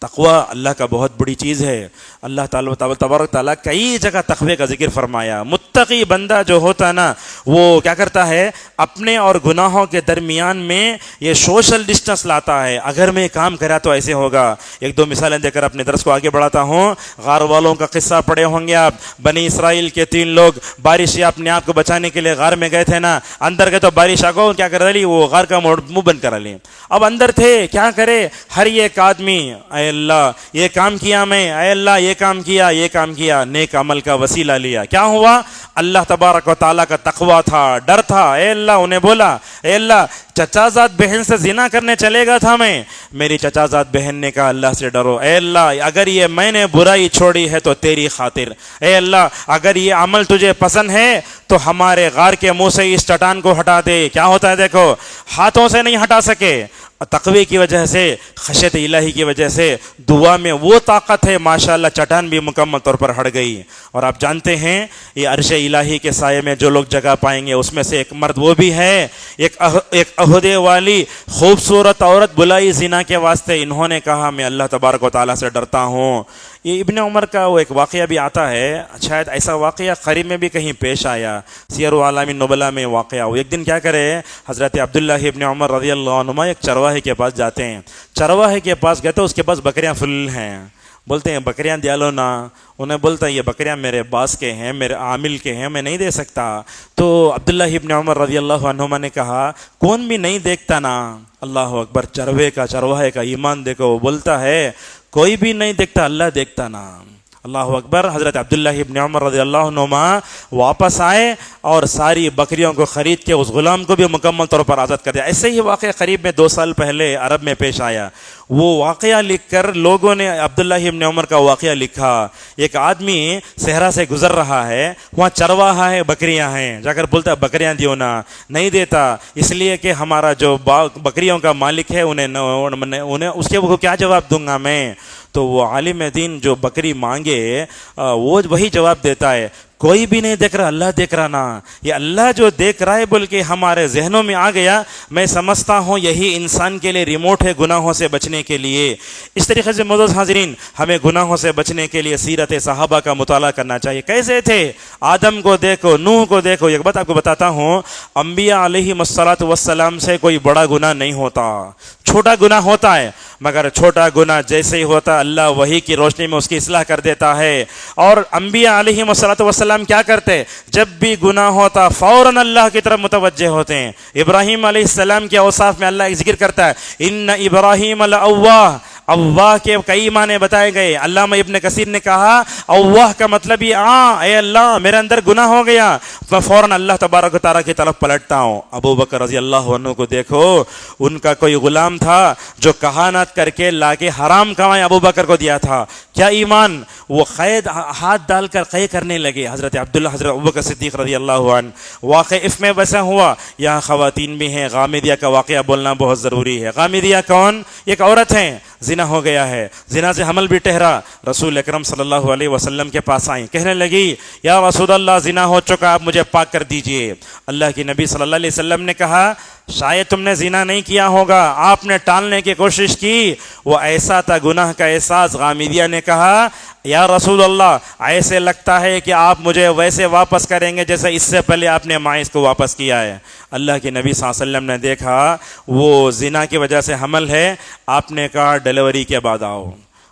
تقوی اللہ کا بہت بڑی چیز ہے. اللہ تعالیٰ تبارک تعالیٰ کئی جگہ تقوی کا ذکر فرمایا. متقی بندہ جو ہوتا نا، وہ کیا کرتا ہے؟ اپنے اور گناہوں کے درمیان میں یہ سوشل ڈسٹنس لاتا ہے. اگر میں کام کرا تو ایسے ہوگا. ایک دو مثالیں دے کر اپنے درس کو آگے بڑھاتا ہوں. غار والوں کا قصہ پڑھے ہوں گے آپ. بنی اسرائیل کے 3 لوگ بارش سے اپنے آپ کو بچانے کے لیے غار میں گئے تھے نا. اندر گئے تو بارش آ گو، کیا کر لی؟ وہ غار کا منہ بند کرا لی. اب اندر تھے، کیا کرے؟ ہر ایک آدمی اے اللہ یہ کام کیا، میں اے اللہ یہ کام کیا، یہ کام کیا، نیک عمل کا وسیلہ لیا. کیا ہوا؟ اللہ تبارک و تعالیٰ کا تقویٰ تھا، ڈر تھا. اے اللہ انہیں بولا اے اللہ چچا زاد بہن سے زنا کرنے چلے گا تھا میں، میری چچا زاد بہن نے کہا اللہ سے ڈرو. اے اللہ اگر یہ میں نے برائی چھوڑی ہے تو تیری خاطر، اے اللہ اگر یہ عمل تجھے پسند ہے تو ہمارے غار کے منہ سے اس چٹان کو ہٹا دے. کیا ہوتا ہے دیکھو، ہاتھوں سے نہیں ہٹا سکے. تقوی کی وجہ سے، خشیت الہی کی وجہ سے دعا میں وہ طاقت ہے، ماشاءاللہ چٹان بھی مکمل طور پر ہٹ گئی. اور آپ جانتے ہیں یہ عرش الہی کے سائے میں جو لوگ جگہ پائیں گے اس میں سے ایک مرد وہ بھی ہے، ایک عہدے والی خوبصورت عورت بلائی زنا کے واسطے. انہوں نے کہا میں اللہ تبارک و تعالیٰ سے ڈرتا ہوں. یہ ابن عمر کا وہ ایک واقعہ بھی آتا ہے، شاید ایسا واقعہ قریب میں بھی کہیں پیش آیا، سیر اعلام النبلاء میں واقعہ ہو. ایک دن کیا کرے، حضرت عبداللہ ابن عمر رضی اللہ عنہما ایک چرواہے کے پاس جاتے ہیں. چرواہے کے پاس گئے تو اس کے پاس بکریاں فل ہیں. بولتے ہیں بکریاں دیا لو نا. انہیں بولتا ہے یہ بکریاں میرے باس کے ہیں، میرے عامل کے ہیں، میں نہیں دے سکتا. تو عبداللہ ابن عمر رضی اللہ عنہما نے کہا کون بھی نہیں دیکھتا نا. اللہ اکبر، چرواہے کا ایمان دیکھو. وہ بولتا ہے کوئی بھی نہیں دیکھتا، اللہ دیکھتا نا. اللہ اکبر. حضرت عبداللہ ابن عمر رضی اللہ عنہما واپس آئے اور ساری بکریوں کو خرید کے اس غلام کو بھی مکمل طور پر آزاد کر دیا. ایسے ہی واقعہ قریب میں 2 سال پہلے عرب میں پیش آیا. وہ واقعہ لکھ کر لوگوں نے عبداللہ ابن عمر کا واقعہ لکھا. ایک آدمی صحرا سے گزر رہا ہے, وہاں چرواہا ہے, بکریاں ہیں, جا کر بولتا بکریاں دیو نا, نہیں دیتا اس لیے کہ ہمارا جو بکریوں کا مالک ہے انہیں اس کے وہ کیا جواب دوں گا میں. تو وہ عالم دین جو بکری مانگے وہ وہی جواب دیتا ہے, کوئی بھی نہیں دیکھ رہا, اللہ دیکھ رہا نا. یہ اللہ جو دیکھ رہا ہے بول کے ہمارے ذہنوں میں آ گیا. میں سمجھتا ہوں یہی انسان کے لیے ریموٹ ہے گناہوں سے بچنے کے لیے. اس طریقے سے معزز حاضرین, ہمیں گناہوں سے بچنے کے لیے سیرت صحابہ کا مطالعہ کرنا چاہیے. کیسے تھے؟ آدم کو دیکھو, نوح کو دیکھو. ایک بات آپ کو بتاتا ہوں, انبیاء علیہ الصلوۃ والسلام سے کوئی بڑا گناہ نہیں ہوتا, چھوٹا گناہ ہوتا ہے, مگر چھوٹا گناہ جیسے ہی ہوتا اللہ وحی کی روشنی میں اس کی اصلاح کر دیتا ہے. اور انبیاء علیہ الصلوۃ والسلام کیا کرتے؟ جب بھی گناہ ہوتا فوراً اللہ کی طرف متوجہ ہوتے ہیں. ابراہیم علیہ السلام کے اوصاف میں اللہ ایک ذکر کرتا ہے, ان ابراہیم لأواہ. اللہ کے کئی معنی بتائے گئے. علامہ ابن کثیر نے کہا اللہ کا مطلب یہ اے اللہ میرے اندر گناہ ہو گیا, میں فوراً اللہ تبارک و تعالیٰ کی طرف پلٹتا ہوں. ابو بکر رضی اللہ عنہ کو دیکھو, ان کا کوئی غلام تھا جو کہانت کر کے لا کے حرام کمائے ابو بکر کو دیا تھا. کیا ایمان, وہ قید ہاتھ ڈال کر قید کرنے لگے. حضرت ابو بکر صدیق رضی اللہ عنہ واقع اس میں ویسا ہوا. یہاں خواتین بھی ہیں, غامدیہ کا واقعہ بولنا بہت ضروری ہے. غامدیہ کون؟ ایک عورت ہے, زنا ہو گیا ہے, زنا سے حمل بھی ٹھہرا. رسول اکرم صلی اللہ علیہ وسلم کے پاس آئیں, کہنے لگی یا رسول اللہ زنا ہو چکا, آپ مجھے پاک کر دیجئے. اللہ کے نبی صلی اللہ علیہ وسلم نے کہا شاید تم نے زنا نہیں کیا ہوگا, آپ نے ٹالنے کی کوشش کی. وہ ایسا تھا گناہ کا احساس. غامدیہ نے کہا یا رسول اللہ ایسے لگتا ہے کہ آپ مجھے ویسے واپس کریں گے جیسے اس سے پہلے آپ نے ماعز کو واپس کیا ہے. اللہ کے نبی صلی اللہ علیہ وسلم نے دیکھا وہ زنا کی وجہ سے حمل ہے. آپ نے کہا ڈیلیوری کے بعد آؤ.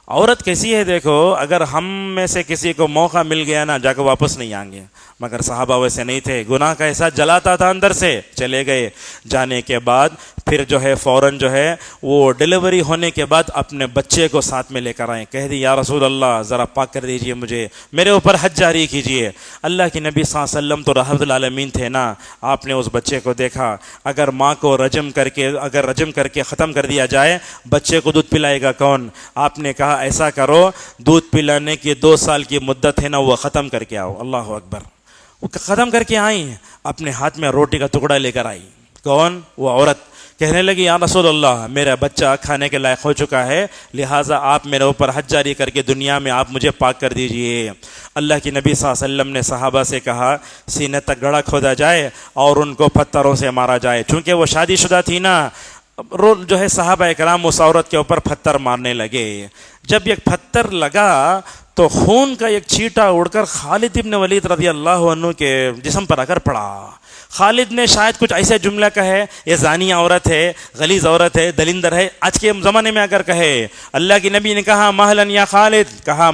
عورت کیسی ہے دیکھو, اگر ہم میں سے کسی کو موقع مل گیا نا جا کے واپس نہیں آئیں گے, مگر صحابہ ویسے نہیں تھے. گناہ کا احساس جلاتا تھا اندر سے, چلے گئے. جانے کے بعد پھر جو ہے فوراً جو ہے وہ ڈیلیوری ہونے کے بعد اپنے بچے کو ساتھ میں لے کر آئیں. کہہ دی یا رسول اللہ ذرا پاک کر دیجئے مجھے, میرے اوپر حج جاری کیجئے. اللہ کے نبی صلی اللہ علیہ وسلم تو رحمت العالمین تھے نا. آپ نے اس بچے کو دیکھا, اگر ماں کو رجم کر کے ختم کر دیا جائے بچے کو دودھ پلائے گا کون؟ آپ نے کہا ایسا کرو, دودھ پلانے کی 2 سال کی مدت ہے نا وہ ختم کر کے آؤ. اللہ اکبر. وہ ختم کر کے آئیں, اپنے ہاتھ میں روٹی کا ٹکڑا لے کر آئی. کون؟ وہ عورت. کہنے لگی یا رسول اللہ میرا بچہ کھانے کے لائق ہو چکا ہے, لہٰذا آپ میرے اوپر حج جاری کر کے دنیا میں آپ مجھے پاک کر دیجئے. اللہ کی نبی صلی اللہ علیہ وسلم نے صحابہ سے کہا سینے تک گڑھا کھودا جائے اور ان کو پتھروں سے مارا جائے. چونکہ وہ شادی شدہ تھی نا, جو ہے صحابہ اکرام اس عورت کے اوپر پتھر مارنے لگے. جب ایک پتھر لگا تو خون کا ایک چھینٹا اڑ کر خالد ابن ولید رضی اللہ عنہ کے جسم پر آ کر پڑا. خالد نے شاید کچھ ایسے جملہ کہے, یہ زانیہ عورت ہے, غلیظ عورت ہے, دلندر ہے. آج کے زمانے میں اگر کہے, اللہ کی نبی نے کہا مہلن یا خالد, کہا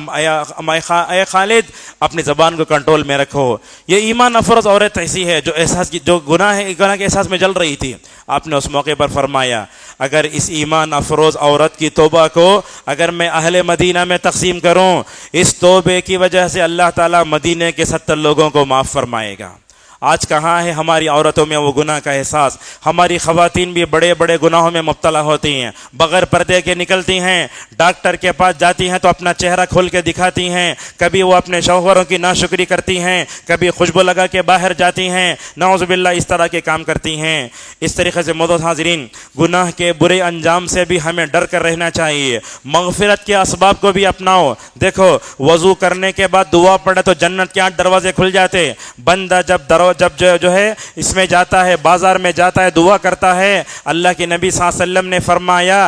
اے خالد اپنی زبان کو کنٹرول میں رکھو. یہ ایمان افروز عورت ایسی ہے جو گناہ کے احساس میں جل رہی تھی. آپ نے اس موقع پر فرمایا اگر اس ایمان افروز عورت کی توبہ کو اگر میں اہل مدینہ میں تقسیم کروں, اس توبے کی وجہ سے اللہ تعالیٰ مدینہ کے 70 لوگوں کو معاف فرمائے گا. آج کہاں ہے ہماری عورتوں میں وہ گناہ کا احساس؟ ہماری خواتین بھی بڑے بڑے گناہوں میں مبتلا ہوتی ہیں, بغیر پردے کے نکلتی ہیں, ڈاکٹر کے پاس جاتی ہیں تو اپنا چہرہ کھول کے دکھاتی ہیں, کبھی وہ اپنے شوہروں کی ناشکری کرتی ہیں, کبھی خوشبو لگا کے باہر جاتی ہیں, نعوذ باللہ اس طرح کے کام کرتی ہیں. اس طریقے سے معزز حاضرین گناہ کے برے انجام سے بھی ہمیں ڈر کر رہنا چاہیے. مغفرت کے اسباب کو بھی اپناؤ. دیکھو وضو کرنے کے بعد دعا پڑھے تو جنت کے 8 دروازے کھل جاتے. بندہ جب جو ہے اس میں جاتا ہے, بازار میں جاتا ہے, دعا کرتا ہے, اللہ کے نبی صلی اللہ علیہ وسلم نے فرمایا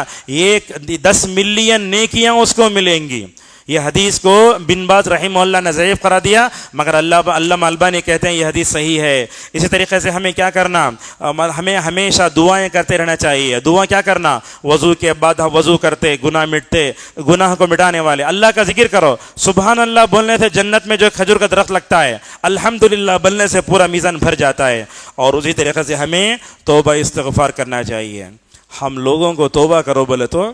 10 ملین نیکیاں اس کو ملیں گی. یہ حدیث کو بن باز رحمہ اللہ نے ضعیف قرار دیا, مگر علامہ البانی کہتے ہیں یہ حدیث صحیح ہے. اسی طریقے سے ہمیں کیا کرنا, ہمیں ہمیشہ دعائیں کرتے رہنا چاہیے. دعا کیا کرنا, وضو کے بعد وضو کرتے گناہ مٹتے, گناہ کو مٹانے والے اللہ کا ذکر کرو. سبحان اللہ بولنے سے جنت میں جو کھجور کا درخت لگتا ہے, الحمدللہ بولنے سے پورا میزان بھر جاتا ہے. اور اسی طریقے سے ہمیں توبہ استغفار کرنا چاہیے. ہم لوگوں کو توبہ کرو بولے تو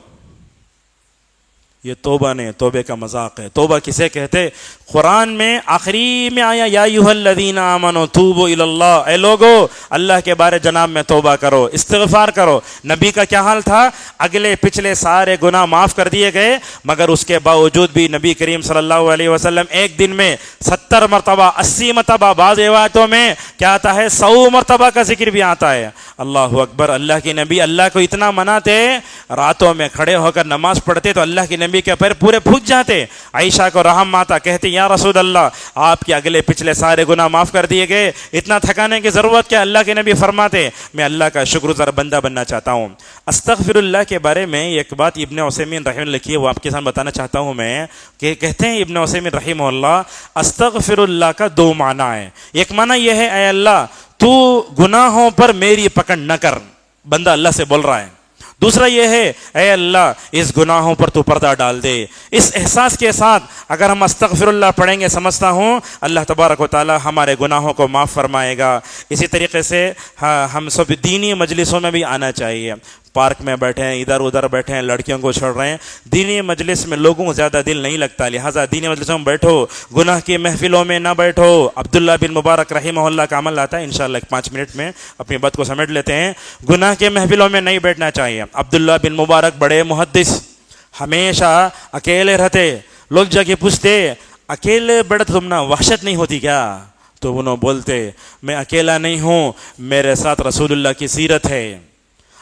یہ توبہ نے توبے کا مذاق ہے. توبہ کسے کہتے؟ قرآن میں آخری میں آیا یا ایھا الذین آمنوا توبوا الی اللہ، اے لوگو اللہ کے بارے جناب میں توبہ کرو، استغفار کرو. نبی کا کیا حال تھا؟ اگلے پچھلے سارے گناہ معاف کر دیے گئے، مگر اس کے باوجود بھی نبی کریم صلی اللہ علیہ وسلم ایک دن میں 70 مرتبہ 80 مرتبہ، بعض روایتوں میں کیا آتا ہے 100 مرتبہ کا ذکر بھی آتا ہے. اللہ اکبر. اللہ کے نبی اللہ کو اتنا مناتے، راتوں میں کھڑے ہو کر نماز پڑھتے تو اللہ کے نبی کے پیر پورے پھک جاتے. عائشہ کو رحم آتا، کہتی یا رسول اللہ آپ کے اگلے پچھلے سارے گناہ معاف کر دیے گئے، اتنا تھکانے کی ضرورت کیا؟ اللہ کے نبی فرماتے میں اللہ کا شکر گزار بندہ بننا چاہتا ہوں. استغفر اللہ کے بارے میں ایک بات ابن عثیمین رحمہ اللہ لکھی ہے، وہ آپ کے ساتھ بتانا چاہتا ہوں میں، کہ کہتے ہیں ابن عثیمین رحمہ اللہ استغفر اللہ کا 2 معنی ہے. ایک معنی یہ ہے اے اللہ تو گناہوں پر میری پکڑ نہ کر، بندہ اللہ سے بول رہا ہے. دوسرا یہ ہے اے اللہ اس گناہوں پر تو پردہ ڈال دے. اس احساس کے ساتھ اگر ہم استغفر اللہ پڑھیں گے، سمجھتا ہوں اللہ تبارک و تعالی ہمارے گناہوں کو معاف فرمائے گا. اسی طریقے سے ہم سب دینی مجلسوں میں بھی آنا چاہیے. پارک میں بیٹھے ہیں، ادھر ادھر بیٹھے ہیں، لڑکیوں کو چھوڑ رہے ہیں، دینی مجلس میں لوگوں کو زیادہ دل نہیں لگتا، لہٰذا دینی مجلسوں میں بیٹھو، گناہ کی محفلوں میں نہ بیٹھو. عبداللہ بن مبارک رحمہ اللہ کا عمل آتا ہے، انشاءاللہ 5 منٹ میں اپنی بات کو سمیٹ لیتے ہیں. گناہ کے محفلوں میں نہیں بیٹھنا چاہیے. عبداللہ بن مبارک بڑے محدث، ہمیشہ اکیلے رہتے. لوگ جا کے پوچھتے اکیلے بیٹھے تم نا وحشت نہیں ہوتی کیا؟ تو انہوں بولتے میں اکیلا نہیں ہوں، میرے ساتھ رسول اللہ کی سیرت ہے.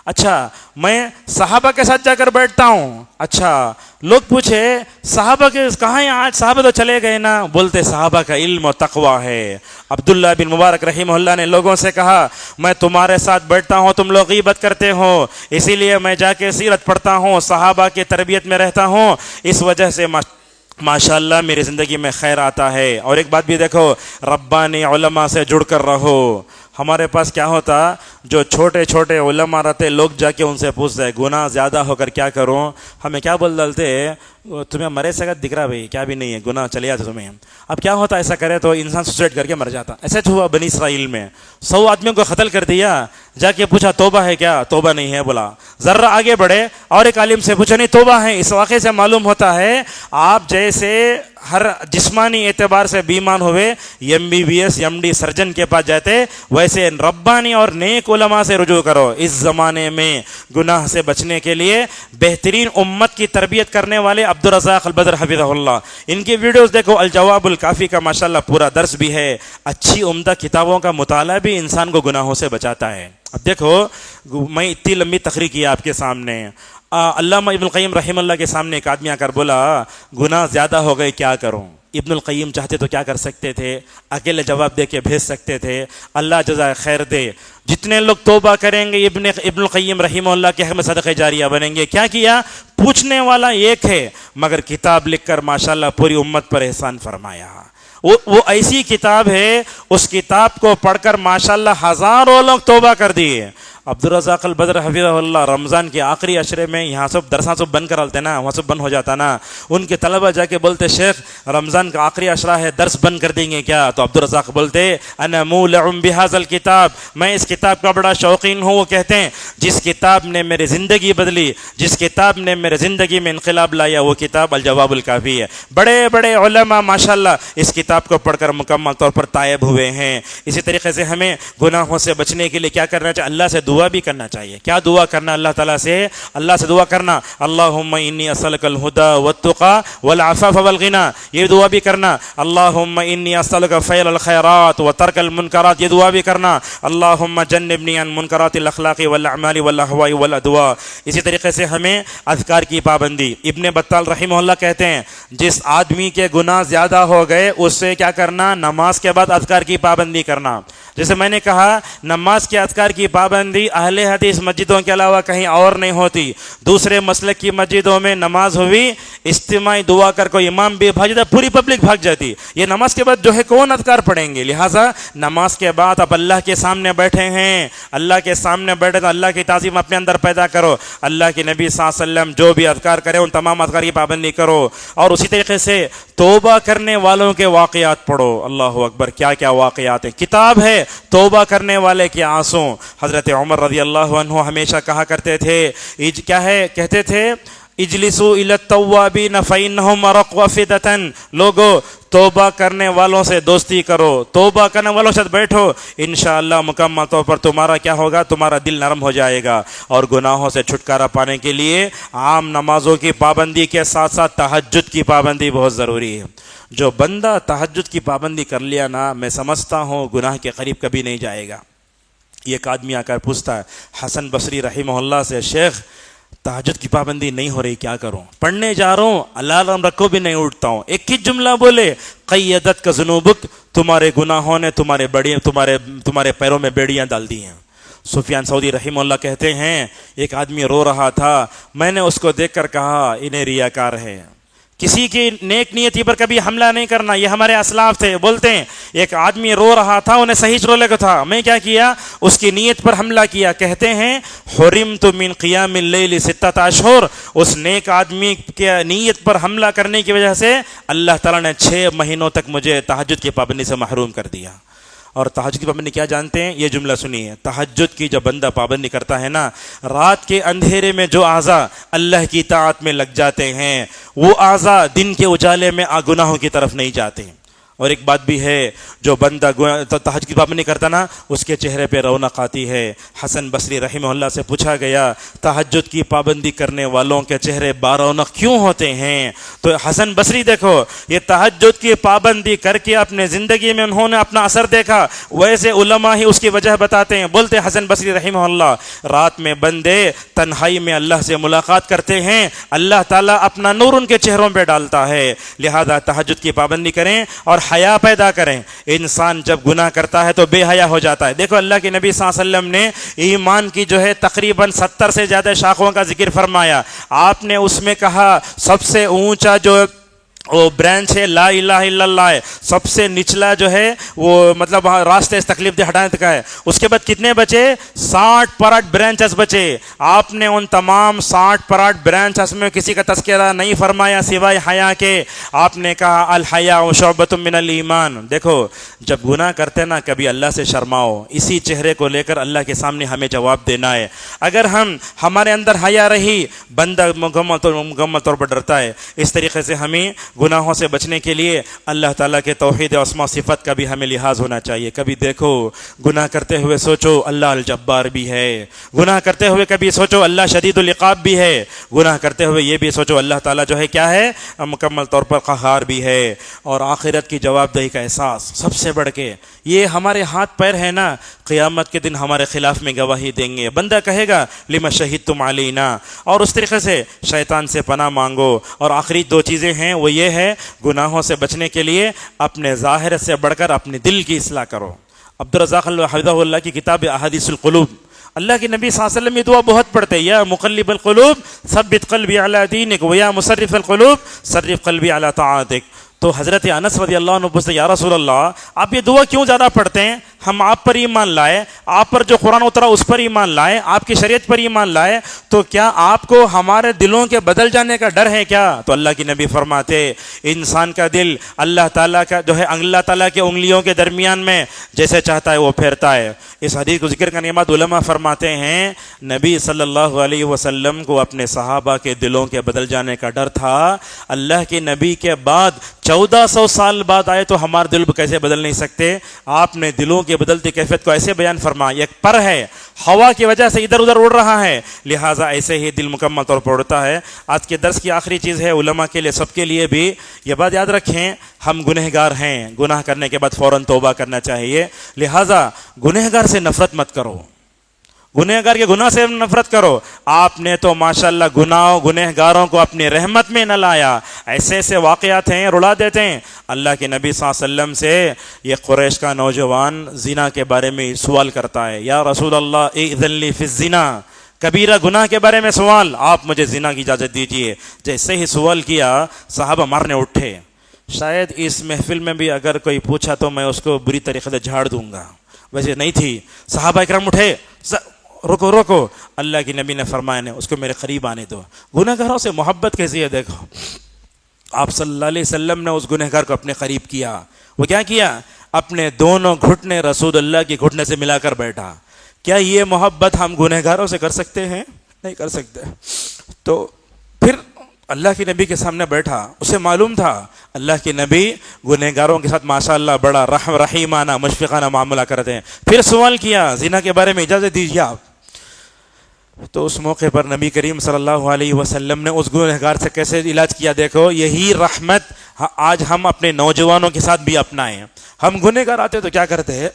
اچھا میں صحابہ کے ساتھ جا کر بیٹھتا ہوں. اچھا لوگ پوچھے صحابہ کے کہاں ہیں آج؟ صحابہ تو چلے گئے نا. بولتے صحابہ کا علم و تقوی ہے. عبداللہ بن مبارک رحمہ اللہ نے لوگوں سے کہا میں تمہارے ساتھ بیٹھتا ہوں، تم لوگ غیبت کرتے ہو، اسی لیے میں جا کے سیرت پڑھتا ہوں، صحابہ کی تربیت میں رہتا ہوں، اس وجہ سے ماشاءاللہ میری زندگی میں خیر آتا ہے. اور ایک بات بھی دیکھو، ربانی علماء سے جڑ کر رہو. ہمارے پاس کیا ہوتا، جو چھوٹے چھوٹے علماء رہتے، لوگ جا کے ان سے پوچھتے گناہ زیادہ ہو کر کیا کروں؟ ہمیں کیا بول ڈالتے تمہیں مرے سگت دکھ رہا بھائی، کیا بھی نہیں ہے، گناہ چلے جاتے تمہیں. اب کیا ہوتا ایسا کرے تو انسان سوسائڈ کر کے مر جاتا. ایسے ہوا بنی اسرائیل میں 100 آدمیوں کو قتل کر دیا. جا کے پوچھا توبہ ہے کیا؟ توبہ نہیں ہے. بولا ذرا آگے بڑھے اور ایک عالم سے پوچھا نہیں توبہ ہے. اس واقعے سے معلوم ہوتا ہے آپ جیسے ہر جسمانی اعتبار سے بیمار ہوئے MBBS MD سرجن کے پاس جاتے، ویسے ربانی اور نیک علماء سے رجوع کرو. اس زمانے میں گناہ سے بچنے کے لیے بہترین امت کی تربیت کرنے والے عبدالرزاق البدر حفظہ اللہ، ان کی ویڈیوز دیکھو. الجواب الکافی کا ماشاءاللہ پورا درس بھی ہے. اچھی عمدہ کتابوں کا مطالعہ بھی انسان کو گناہوں سے بچاتا ہے. اب دیکھو میں اتنی لمبی تقریر کی آپ کے سامنے. علامہ ابن القیم رحمہ اللہ کے سامنے ایک آدمی آ کر بولا گناہ زیادہ ہو گئے کیا کروں؟ ابن القیم چاہتے تو کیا کر سکتے تھے؟ اکیلے جواب دے کے بھیج سکتے تھے. اللہ جزائے خیر دے، جتنے لوگ توبہ کریں گے ابن القیم رحمہ اللہ کے حق میں صدقہ جاریہ بنیں گے. کیا کیا؟ پوچھنے والا ایک ہے مگر کتاب لکھ کر ماشاءاللہ پوری امت پر احسان فرمایا. وہ ایسی کتاب ہے، اس کتاب کو پڑھ کر ماشاءاللہ ہزاروں لوگ توبہ کر دیے. عبدالرزاق البدر حفظہ اللہ رمضان کے آخری عشرے میں یہاں سب درساں سب بند کرالتے نا، وہاں سب بند ہو جاتا نا. ان کے طلبہ جا کے بولتے شیخ رمضان کا آخری عشرہ ہے، درس بند کر دیں گے کیا؟ تو عبدالرزاق بولتے انا مولع بہذا الکتاب، میں اس کتاب کا بڑا شوقین ہوں. وہ کہتے ہیں جس کتاب نے میری زندگی بدلی، جس کتاب نے میرے زندگی میں انقلاب لایا، وہ کتاب الجواب الکافی ہے. بڑے بڑے علماء ماشاءاللہ اس کتاب کو پڑھ کر مکمل طور پر تائب ہوئے ہیں. اسی طریقے سے ہمیں گناہوں سے بچنے کے لیے کیا کرنا چاہیے؟ اللہ سے دعا بھی کرنا چاہیے. کیا دعا کرنا اللہ تعالیٰ سے؟ اللہ سے دعا کرنا اللہم انی اسألک الہدی والتقی والعفاف والغنی، یہ دعا بھی کرنا. اللہم انی اسألک فعل الخیرات وترک المنکرات، یہ دعا بھی کرنا. اللہم جنبنی عن منکرات الاخلاق والاعمال والاہواء والادواء. اسی طریقے سے ہمیں اذکار کی پابندی. ابن بطال رحمہ اللہ کہتے ہیں جس آدمی کے گناہ زیادہ ہو گئے اس سے کیا کرنا؟ نماز کے بعد اذکار کی پابندی کرنا. جیسے میں نے کہا نماز کے اذکار کی پابندی اہل حدیث مسجدوں کے علاوہ کہیں اور نہیں ہوتی. دوسرے مسلک کی مسجدوں میں نماز ہوئی، اجتماعی دعا کر کوئی امام بھی بھاگ جاتا، پوری پبلک بھاگ جاتی. یہ نماز کے بعد جو ہے کون اذکار پڑھیں گے؟ لہٰذا نماز کے بعد آپ اللہ کے سامنے بیٹھے ہیں، اللہ کے سامنے بیٹھے تو اللہ کی تعظیم اپنے اندر پیدا کرو. اللہ کے نبی صلی اللہ علیہ وسلم جو بھی اذکار کرے ان تمام اذکار کی پابندی کرو. اور اسی طریقے سے توبہ کرنے والوں کے واقعات پڑھو. اللہ اکبر، کیا کیا واقعات ہیں. کتاب ہے توبہ کرنے والے کے آنسوں. حضرت عمر رضی اللہ عنہ ہمیشہ کہا کرتے تھے کیا ہے؟ کہتے تھے اجلسوا الی التوابین فإنہم ارق افئدۃ، لوگو توبہ کرنے والوں سے دوستی کرو، توبہ کرنے والوں سے بیٹھو، انشاءاللہ مکمل طور پر تمہارا کیا ہوگا، تمہارا دل نرم ہو جائے گا۔ اور گناہوں سے چھٹکارا پانے کے لیے عام نمازوں کی پابندی کے ساتھ ساتھ تہجد کی پابندی بہت ضروری ہے۔ جو بندہ تہجد کی پابندی کر لیا نا، میں سمجھتا ہوں گناہ کے قریب کبھی نہیں جائے گا۔ ایک آدمی آ کر پوچھتا ہے حسن بصری رحمہ اللہ سے، شیخ تہجد کی پابندی نہیں ہو رہی، کیا کروں؟ پڑھنے جا رہا ہوں، الارم رکھو بھی نہیں اٹھتا ہوں۔ ایک ہی جملہ بولے، قیدت کا ذنوبک، تمہارے گناہوں نے تمہارے پیروں میں بیڑیاں ڈال دی ہیں۔ سفیان ثوری رحمہ اللہ کہتے ہیں ایک آدمی رو رہا تھا، میں نے اس کو دیکھ کر کہا انہیں ریاکار ہے۔ کسی کی نیک نیتی پر کبھی حملہ نہیں کرنا، یہ ہمارے اسلاف تھے، بولتے ہیں ایک آدمی رو رہا تھا، انہیں صحیح رولے کو تھا، میں کیا کیا، اس کی نیت پر حملہ کیا۔ کہتے ہیں حرمت من قیام اللیل 6 اشہر، اس نیک آدمی کی نیت پر حملہ کرنے کی وجہ سے اللہ تعالیٰ نے 6 مہینوں تک مجھے تہجد کی پابندی سے محروم کر دیا۔ اور تہجد کی پابندی کیا جانتے ہیں؟ یہ جملہ سنیے، تہجد کی جب بندہ پابندی کرتا ہے نا، رات کے اندھیرے میں جو اعضاء اللہ کی اطاعت میں لگ جاتے ہیں، وہ اعضاء دن کے اجالے میں گناہوں کی طرف نہیں جاتے۔ اور ایک بات بھی ہے، جو بندہ تہجد کی پابندی کرتا نا، اس کے چہرے پہ رونق آتی ہے۔ حسن بصری رحمہ اللہ سے پوچھا گیا تہجد کی پابندی کرنے والوں کے چہرے بارونق کیوں ہوتے ہیں؟ تو حسن بصری دیکھو، یہ تہجد کی پابندی کر کے اپنے زندگی میں انہوں نے اپنا اثر دیکھا، ویسے علماء ہی اس کی وجہ بتاتے ہیں۔ بولتے حسن بصری رحمہ اللہ، رات میں بندے تنہائی میں اللہ سے ملاقات کرتے ہیں، اللہ تعالیٰ اپنا نور ان کے چہروں پہ ڈالتا ہے۔ لہذا تہجد کی پابندی کریں اور حیا پیدا کریں۔ انسان جب گناہ کرتا ہے تو بے حیا ہو جاتا ہے۔ دیکھو اللہ کے نبی صلی اللہ علیہ وسلم نے ایمان کی جو ہے تقریباً 70 سے زیادہ شاخوں کا ذکر فرمایا۔ آپ نے اس میں کہا سب سے اونچا جو وہ برانچ ہے لا الہ الا اللہ ہے، سب سے نچلا جو ہے وہ مطلب راستے سے تکلیف دہ ہٹانے کا ہے۔ اس کے بعد کتنے بچے؟ 60 پراٹ برانچز بچے۔ آپ نے ان تمام 60 پراٹ برانچز میں کسی کا تذکرہ نہیں فرمایا سوائے حیا کے۔ آپ نے کہا الحیاء شعبۃ من الایمان۔ دیکھو جب گناہ کرتے نا، کبھی اللہ سے شرماؤ، اسی چہرے کو لے کر اللہ کے سامنے ہمیں جواب دینا ہے۔ اگر ہمارے اندر حیا رہی، بندہ مکمل طور پر ڈرتا ہے۔ اس طریقے سے ہمیں گناہوں سے بچنے کے لیے اللہ تعالیٰ کے توحید و اسماء صفت کا بھی ہمیں لحاظ ہونا چاہیے۔ کبھی دیکھو گناہ کرتے ہوئے سوچو اللہ الجبار بھی ہے، گناہ کرتے ہوئے کبھی سوچو اللہ شدید العقاب بھی ہے، گناہ کرتے ہوئے یہ بھی سوچو اللہ تعالیٰ جو ہے کیا ہے، مکمل طور پر قہار بھی ہے۔ اور آخرت کی جواب دہی کا احساس سب سے بڑھ کے، یہ ہمارے ہاتھ پیر ہے نا، قیامت کے دن ہمارے خلاف میں گواہی دیں گے۔ بندہ کہے گا لما شہدتم علینا، اور اس طریقے سے شیطان سے پناہ مانگو۔ اور آخری 2 چیزیں ہیں، وہ یہ ہے گناہوں سے بچنے کے لیے اپنے ظاہر سے بڑھ کر اپنے دل کی اصلاح کرو۔ عبدالرزاق حفظہ اللہ کی کتاب احادیث القلوب، اللہ کے نبی صلی اللہ علیہ وسلم یہ دعا بہت پڑھتے ہیں، یا مقلب القلوب ثبت قلبی علی دینک ویا مصرف القلوب صرف قلبی علی طاعتک۔ تو حضرت انس رضی اللہ عنہ پوچھتے یا رسول اللہ آپ یہ دعا کیوں زیادہ پڑھتے ہیں؟ ہم آپ پر ایمان لائے، آپ پر جو قرآن اترا اس پر ایمان لائے، آپ کی شریعت پر ایمان لائے، تو کیا آپ کو ہمارے دلوں کے بدل جانے کا ڈر ہے کیا؟ تو اللہ کی نبی فرماتے انسان کا دل اللہ تعالیٰ کا جو ہے اللہ تعالیٰ کے انگلیوں کے درمیان میں جیسے چاہتا ہے وہ پھیرتا ہے۔ اس حدیث کو ذکر کرنے کے بعد علماء فرماتے ہیں نبی صلی اللہ علیہ وسلم کو اپنے صحابہ کے دلوں کے بدل جانے کا ڈر تھا۔ اللہ کے نبی کے بعد 1400 سال بعد آئے تو ہمارے دل کیسے بدل نہیں سکتے؟ آپ نے دلوں کی بدلتی کیفیت کو ایسے بیان فرمایا، ایک پر ہے ہوا کی وجہ سے ادھر ادھر اڑ رہا ہے، لہٰذا ایسے ہی دل مکمل طور پر اڑتا ہے۔ آج کے درس کی آخری چیز ہے علماء کے لیے، سب کے لیے بھی یہ بات یاد رکھیں، ہم گنہگار ہیں، گناہ کرنے کے بعد فوراً توبہ کرنا چاہیے، لہٰذا گنہگار سے نفرت مت کرو، گنہگار کے گناہ سے نفرت کرو۔ آپ نے تو ماشاءاللہ گنہگاروں کو اپنی رحمت میں نہ لایا، ایسے ایسے واقعات ہیں رلا دیتے ہیں۔ اللہ کے نبی صلی اللہ علیہ وسلم سے یہ قریش کا نوجوان زنا کے بارے میں سوال کرتا ہے، یا رسول اللہ اذن لی فی الزنا، کبیرہ گناہ کے بارے میں سوال، آپ مجھے زنا کی اجازت دیجیے۔ جیسے ہی سوال کیا صحابہ مارنے اٹھے۔ شاید اس محفل میں بھی اگر کوئی پوچھا تو میں اس کو بری طریقے سے جھاڑ دوں گا، ویسے نہیں تھی۔ صحابہ اکرام اٹھے، رکو رکو، اللہ کی نبی نے فرمایا نے اس کو میرے قریب آنے دو۔ گنہ گاروں سے محبت کیسی ہے دیکھو، آپ صلی اللہ علیہ وسلم نے اس گنہ گار کو اپنے قریب کیا۔ وہ کیا کیا؟ اپنے دونوں گھٹنے رسول اللہ کے گھٹنے سے ملا کر بیٹھا۔ کیا یہ محبت ہم گنہ گاروں سے کر سکتے ہیں؟ نہیں کر سکتے۔ تو پھر اللہ کے نبی کے سامنے بیٹھا، اسے معلوم تھا اللہ کے نبی گنہگاروں کے ساتھ ماشاءاللہ بڑا رحیمانہ مشفقانہ معاملہ کرتے ہیں۔ پھر سوال کیا زنا کے بارے میں اجازت دیجیے آپ۔ تو اس موقع پر نبی کریم صلی اللہ علیہ وسلم نے اس گنہگار سے کیسے علاج کیا، دیکھو یہی رحمت آج ہم اپنے نوجوانوں کے ساتھ بھی اپنائیں۔ ہم گنہگار آتے تو کیا کرتے ہیں،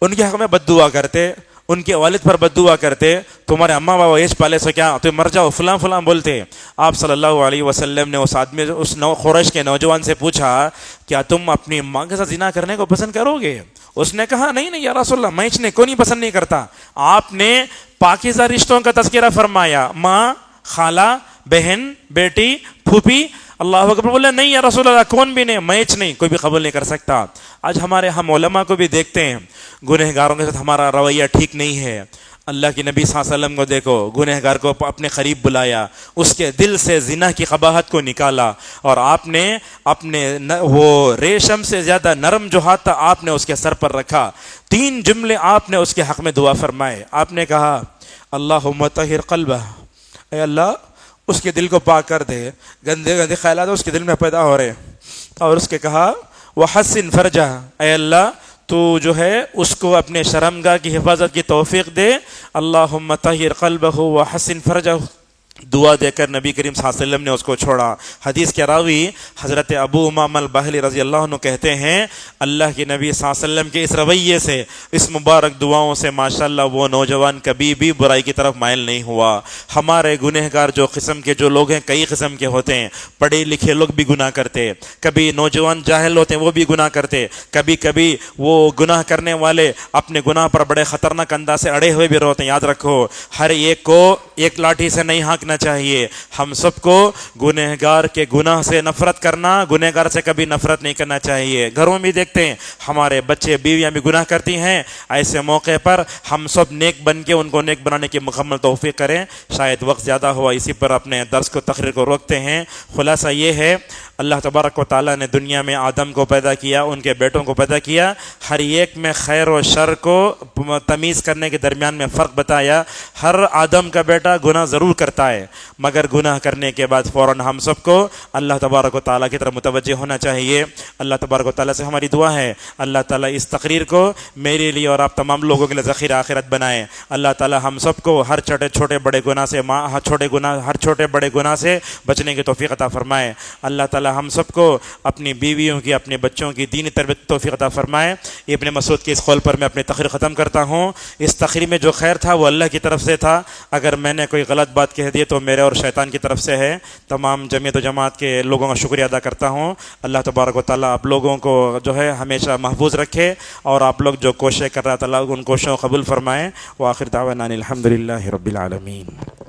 ان کے حق میں بد دعا کرتے، ان کے والد پر بد دعا کرتے، تمہارے اماں بابا ایش پالے سو کیا تم مر جاؤ فلاں فلاں بولتے۔ آپ صلی اللہ علیہ وسلم نے اس آدمی اس قریش کے نوجوان سے پوچھا کیا تم اپنی ماں کے ساتھ زنا کرنے کو پسند کرو گے؟ اس نے کہا نہیں یا رسول اللہ، میں اس نے کو نہیں پسند نہیں کرتا۔ آپ نے پاکیزہ رشتوں کا تذکرہ فرمایا، ماں، خالہ، بہن، بیٹی، پھوپھی، اللہ اکبر، بولے نہیں یا رسول اللہ کون بھی نہیں، میچ نہیں، کوئی بھی قبول نہیں کر سکتا۔ آج ہمارے ہم علماء کو بھی دیکھتے ہیں گنہگاروں کے ساتھ ہمارا رویہ ٹھیک نہیں ہے۔ اللہ کے نبی صلی اللہ علیہ وسلم کو دیکھو، گنہگار کو اپنے قریب بلایا، اس کے دل سے زنا کی قباحت کو نکالا، اور آپ نے اپنے وہ ریشم سے زیادہ نرم جو ہاتھ تھا آپ نے اس کے سر پر رکھا، 3 جملے آپ نے اس کے حق میں دعا فرمائے۔ آپ نے کہا اللہم طہر قلبہ، اے اللہ اس کے دل کو پاک کر دے، گندے گندے خیالات اس کے دل میں پیدا ہو رہے، اور اس کے کہا وحسن فرجہ، اے اللہ تو جو ہے اس کو اپنے شرمگاہ کی حفاظت کی توفیق دے، اللہم طہر قلبہ وحسن فرجہ، دعا دے کر نبی کریم صلی اللہ علیہ وسلم نے اس کو چھوڑا۔ حدیث کے راوی حضرت ابو امامہ الباہلی رضی اللہ عنہ کہتے ہیں اللہ کے نبی صلی اللہ علیہ وسلم کے اس رویے سے، اس مبارک دعاؤں سے ماشاءاللہ وہ نوجوان کبھی بھی برائی کی طرف مائل نہیں ہوا۔ ہمارے گنہگار جو قسم کے جو لوگ ہیں کئی قسم کے ہوتے ہیں، پڑھے لکھے لوگ بھی گناہ کرتے، کبھی نوجوان جاہل ہوتے ہیں وہ بھی گناہ کرتے، کبھی کبھی وہ گناہ کرنے والے اپنے گناہ پر بڑے خطرناک انداز سے اڑے ہوئے بھی ہوتے ہیں۔ یاد رکھو ہر ایک کو ایک لاٹھی سے نہیں ہانکنا چاہیے، ہم سب کو گنہگار کے گناہ سے نفرت کرنا، گنہگار سے کبھی نفرت نہیں کرنا چاہیے۔ گھروں میں دیکھتے ہیں ہمارے بچے بیویاں بھی گناہ کرتی ہیں، ایسے موقع پر ہم سب نیک بن کے ان کو نیک بنانے کی مکمل توفیق کریں۔ شاید وقت زیادہ ہوا، اسی پر اپنے درس کو تقریر کو روکتے ہیں۔ خلاصہ یہ ہے اللہ تبارک و تعالیٰ نے دنیا میں آدم کو پیدا کیا، ان کے بیٹوں کو پیدا کیا، ہر ایک میں خیر و شر کو تمیز کرنے کے درمیان میں فرق بتایا۔ ہر آدم کا بیٹا گناہ ضرور کرتا ہے، مگر گناہ کرنے کے بعد فوراً ہم سب کو اللہ تبارک و تعالیٰ کی طرف متوجہ ہونا چاہیے۔ اللہ تبارک و تعالیٰ سے ہماری دعا ہے اللہ تعالیٰ اس تقریر کو میرے لیے اور آپ تمام لوگوں کے لیے ذخیرہ آخرت بنائے۔ اللہ تعالیٰ ہم سب کو ہر چھوٹے بڑے گناہ سے ہر چھوٹے بڑے گناہ سے بچنے کی توفیق عطا فرمائے۔ اللہ تعالیٰ ہم سب کو اپنی بیویوں کی، اپنے بچوں کی دینی تربیت کی توفیق عطا فرمائے۔ ابن مسعود کے اس قول پر میں اپنی تقریر ختم کرتا ہوں۔ اس تقریر میں جو خیر تھا وہ اللہ کی طرف سے تھا، اگر میں نے کوئی غلط بات کہہ دی تو میرے اور شیطان کی طرف سے ہے۔ تمام جمعیت و جماعت کے لوگوں کا شکریہ ادا کرتا ہوں۔ اللہ تبارک و تعالیٰ آپ لوگوں کو جو ہے ہمیشہ محفوظ رکھے، اور آپ لوگ جو کوششیں کر رہا تعالیٰ ان کوششوں کو قبول فرمائے۔ وآخر دعوانا الحمد للہ رب العالمین۔